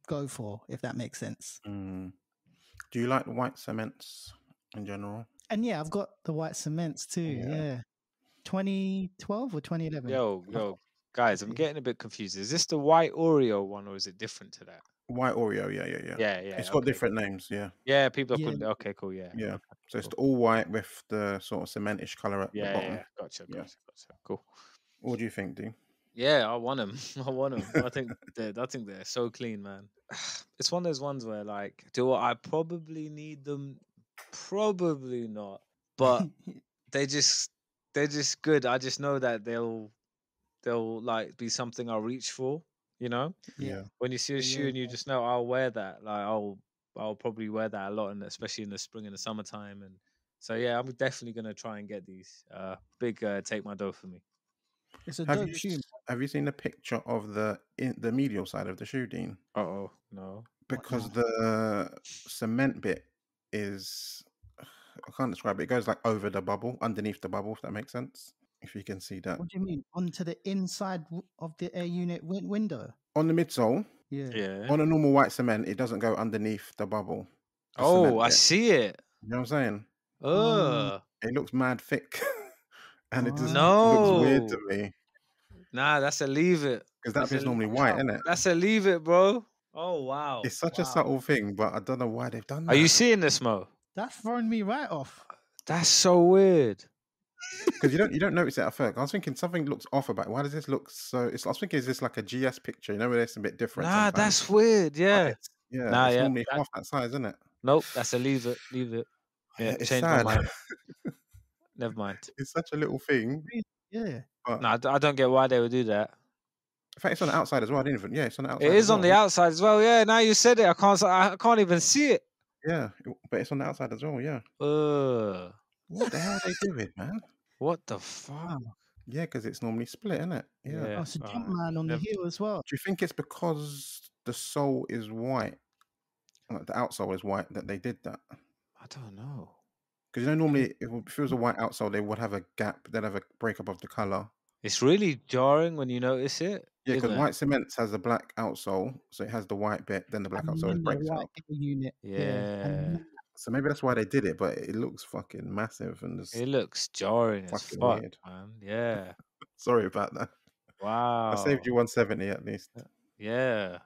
go for, if that makes sense. Mm. Do you like the white cements in general? And yeah, I've got the white cements too. Yeah. Yeah, 2012 or 2011. Yo, guys, I'm Yeah. getting a bit confused. Is this the white Oreo one, or is it different to that? White Oreo, yeah. Yeah. It's got Okay, different names, yeah. yeah. People are Yeah. calling it. Okay, cool. Yeah. Yeah. Okay, So it's cool. all white with the sort of cementish color at the Yeah. bottom. Yeah. Gotcha. Yeah. Cool. What do you think, Dean? Yeah, I want them. I want them. I think they're so clean, man. It's one of those ones where, like, do I probably need them? Probably not. But they're just good. I just know that they'll like be something I'll reach for. You know, Yeah. when you see a shoe and you just know I'll wear that. Like I'll probably wear that a lot, and especially in the spring and the summertime. And so yeah, I'm definitely gonna try and get these. Big take my dough for me. It's a Have dope you shoe. have you seen the picture of the medial side of the shoe, Dean? Oh no. Because the cement bit is, I can't describe it. It goes like over the bubble, underneath the bubble, if that makes sense. If you can see that. What do you mean? Onto the inside of the air unit window? On the midsole, Yeah. Yeah. on a normal white cement, it doesn't go underneath the bubble. the Oh, cement I bit. see it. You know what I'm saying? It looks mad thick. And it just looks weird to No. me. Nah, that's a leave it. Because that That's a bit's normally white, isn't it? That's a leave it, bro. Oh wow. It's such a subtle thing, but I don't know why they've done that. Are you seeing this, Mo? That's throwing me right off. That's so weird. Because you don't notice it at first. I was thinking something looks off about it. Why does this look so? I was thinking, is this like a GS picture? You know, where it's a bit different. Nah, sometimes. that's weird. But Yeah. it's, yeah, Nah, it's yeah. normally half that size, isn't it? Nope. That's a leave it. Leave it. Yeah. It's Change sad. my mind. Never mind. It's such a little thing. Yeah. But No, I don't get why they would do that. in fact, it's on the outside as well. I didn't even. Yeah, it's on the outside. It is on the outside as well. Yeah. Now you said it. I can't even see it. Yeah, but it's on the outside as well. Yeah. What the hell are they doing, man? What the fuck? Yeah, because it's normally split, isn't it? Yeah. Oh, it's a Jumpman on the heel as well. Do you think it's because the sole is white, like the outsole is white, that they did that? I don't know. Because normally, if it was a white outsole, they would have a gap. They'd have a breakup of the color. It's really jarring when you notice it. Yeah, because isn't it? white cements has a black outsole, so it has the white bit. Then the black And outsole then the breaks white up. unit. Yeah. So maybe that's why they did it, but it looks fucking massive and just It looks jarring as fucking fuck, weird. man. Yeah. Sorry about that. Wow. I saved you 170 at least. Yeah.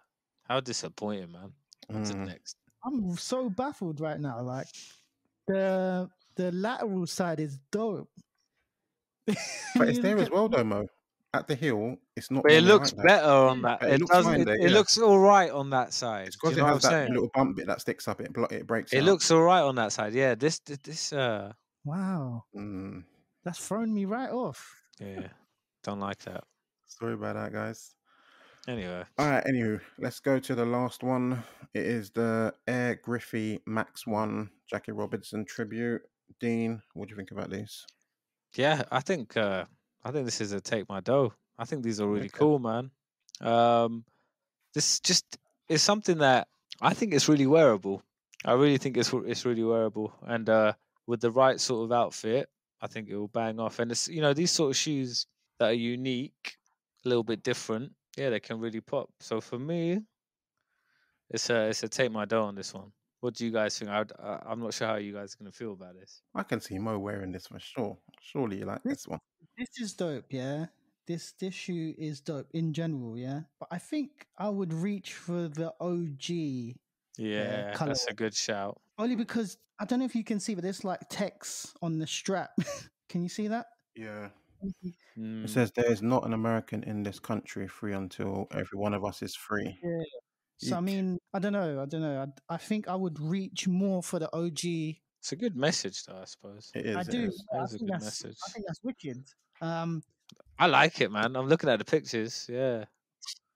How disappointing, man. What's next? I'm so baffled right now. Like the lateral side is dope. But it's there as well, though, Mo. At the heel, it's not. But it normally looks like that. better on that. It It looks does. fine It, there, it yeah. looks all right on that side. It's Do you because know it what I'm has that saying? little bump bit that sticks up. It breaks. It out. looks all right on that side. Yeah. This. Wow. That's thrown me right off. Yeah. Don't like that. Sorry about that, guys. Anyway. All right. Anywho, let's go to the last one. It is the Air Griffey Max 1 Jackie Robinson tribute. Dean, what do you think about these? Yeah, I think this is a take my dough. I think these are really Okay. cool, man. This just is something that I think it's really wearable. I really think it's really wearable, and with the right sort of outfit, I think it will bang off. And it's these sort of shoes that are unique, a little bit different. Yeah, they can really pop. So for me, it's a take my dough on this one. What do you guys think? I'm not sure how you guys are gonna feel about this. I can see Mo wearing this for sure. Surely you like this one. This is dope, yeah. This shoe is dope in general, yeah. But I think I would reach for the OG. Yeah, that's a colourway. good shout. Only because I don't know if you can see, but there's like text on the strap. Can you see that? Yeah. Mm. It says there is not an American in this country free until every one of us is free. Yeah. So I mean, I don't know. I think I would reach more for the OG. It's a good message, though. I suppose It is. I do. Is. I It is a think good that's. message. I think that's wicked. I like it, man. I'm looking at the pictures. Yeah.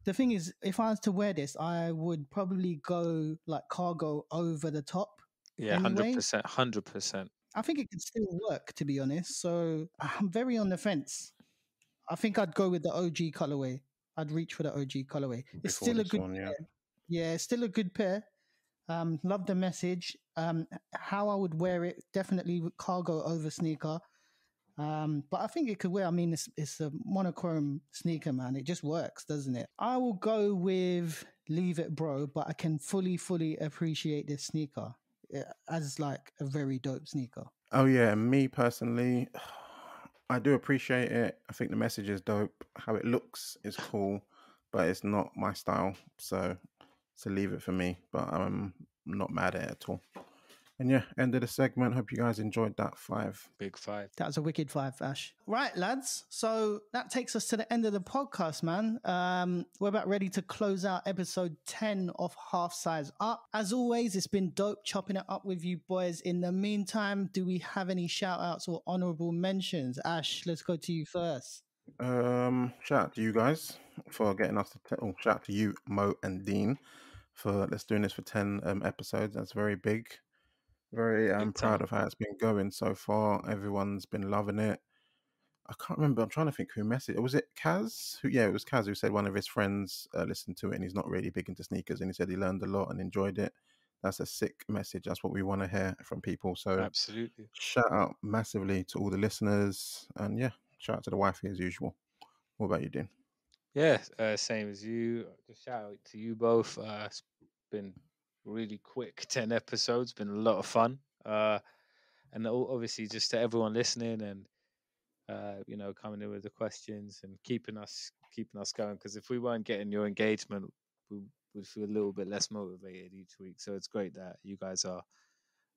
The thing is, if I was to wear this, I would probably go like cargo over the top. Yeah, Anyway. 100%. 100%. I think it could still work, to be honest. So I'm very on the fence. I think I'd go with the OG colorway. I'd reach for the OG colorway. It's Before still a this good one, yeah. pair. Yeah, it's still a good pair. Love the message. How I would wear it, definitely with cargo over sneaker. But I think it could wear. I mean, it's a monochrome sneaker, man. It just works, doesn't it? I will go with Leave It Bro, but I can fully appreciate this sneaker as like a very dope sneaker. Oh yeah, me personally, I do appreciate it. I think the message is dope. How it looks is cool, but it's not my style. So leave it for me. But I'm not mad at it at all. And yeah, end of the segment. Hope you guys enjoyed that 5. Big 5. That was a wicked 5, Ash. Right, lads. So that takes us to the end of the podcast, man. We're about ready to close out episode 10 of Half Size Up. As always, it's been dope chopping it up with you boys. In the meantime, do we have any shout outs or honorable mentions? Ash, let's go to you first. Shout out to you guys for getting us to shout out to you, Mo and Dean, for let's doing this for 10 episodes. That's very big. Very proud of how it's been going so far. Everyone's been loving it. I can't remember. I'm trying to think who messaged. Was it Kaz? It was Kaz who said one of his friends listened to it and he's not really big into sneakers and he said he learned a lot and enjoyed it. That's a sick message. That's what we want to hear from people. So absolutely, shout out massively to all the listeners and yeah, shout out to the wifey as usual. What about you, Dean? Yeah, same as you. Just shout out to you both. It's been really quick 10 episodes. Been a lot of fun. And obviously just to everyone listening and coming in with the questions and keeping us going, because if we weren't getting your engagement, we would feel a little bit less motivated each week. So it's great that you guys are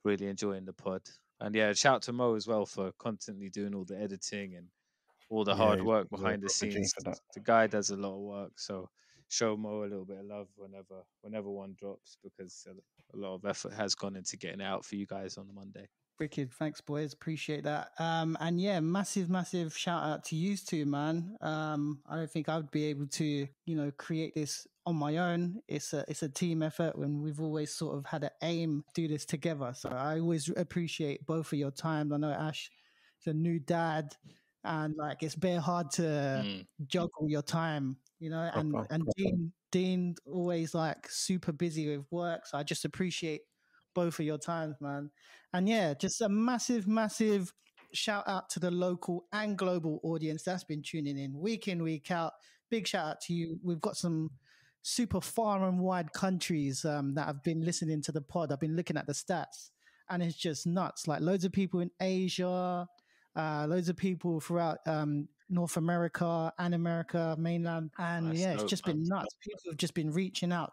really enjoying the pod. And yeah, shout out to Mo as well for constantly doing all the editing and all the hard work behind the scenes. The guy does a lot of work, so show Mo a little bit of love whenever one drops, because a lot of effort has gone into getting it out for you guys on Monday. Wicked. Thanks, boys. Appreciate that. And yeah, massive shout out to you two, man. I don't think I would be able to, create this on my own. It's a team effort when we've always sort of had an aim to do this together. So I always appreciate both of your time. I know Ash is a new dad and like it's very hard to juggle your time, and Dean always like super busy with work. So I just appreciate both of your times, man. And yeah, just a massive shout out to the local and global audience that's been tuning in, week out. Big shout out to you. We've got some super far and wide countries that have been listening to the pod. I've been looking at the stats and it's just nuts. Like loads of people in Asia, loads of people throughout North America and America mainland. And it's just been nuts. People have just been reaching out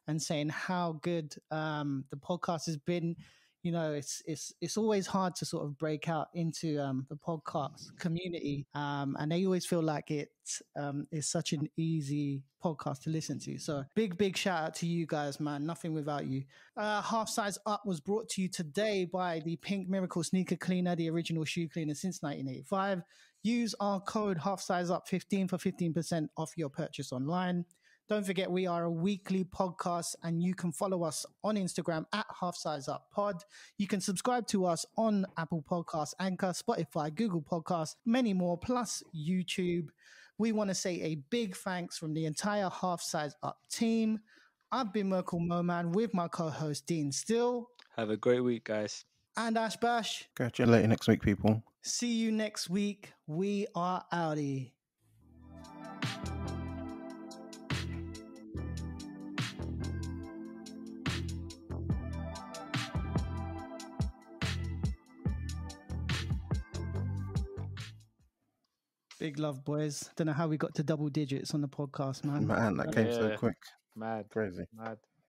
and saying how good the podcast has been. It's always hard to sort of break out into the podcast community, and they always feel like it is such an easy podcast to listen to. So big shout out to you guys, man. Nothing without you. Half Size Up was brought to you today by the Pink Miracle Sneaker Cleaner, the original shoe cleaner since 1985. Use our code HalfSizeUp15 for 15% off your purchase online. Don't forget, we are a weekly podcast and you can follow us on Instagram at HalfSizeUpPod. You can subscribe to us on Apple Podcasts, Anchor, Spotify, Google Podcasts, many more, plus YouTube. We want to say a big thanks from the entire Half Size Up team. I've been Merkle Moman with my co-host Dean Still. Have a great week, guys. And Ash Bash. Catch you later next week, people. See you next week. We are outie. Big love, boys. Don't know how we got to double digits on the podcast, man. Man, that came so quick. Mad. Crazy. Mad.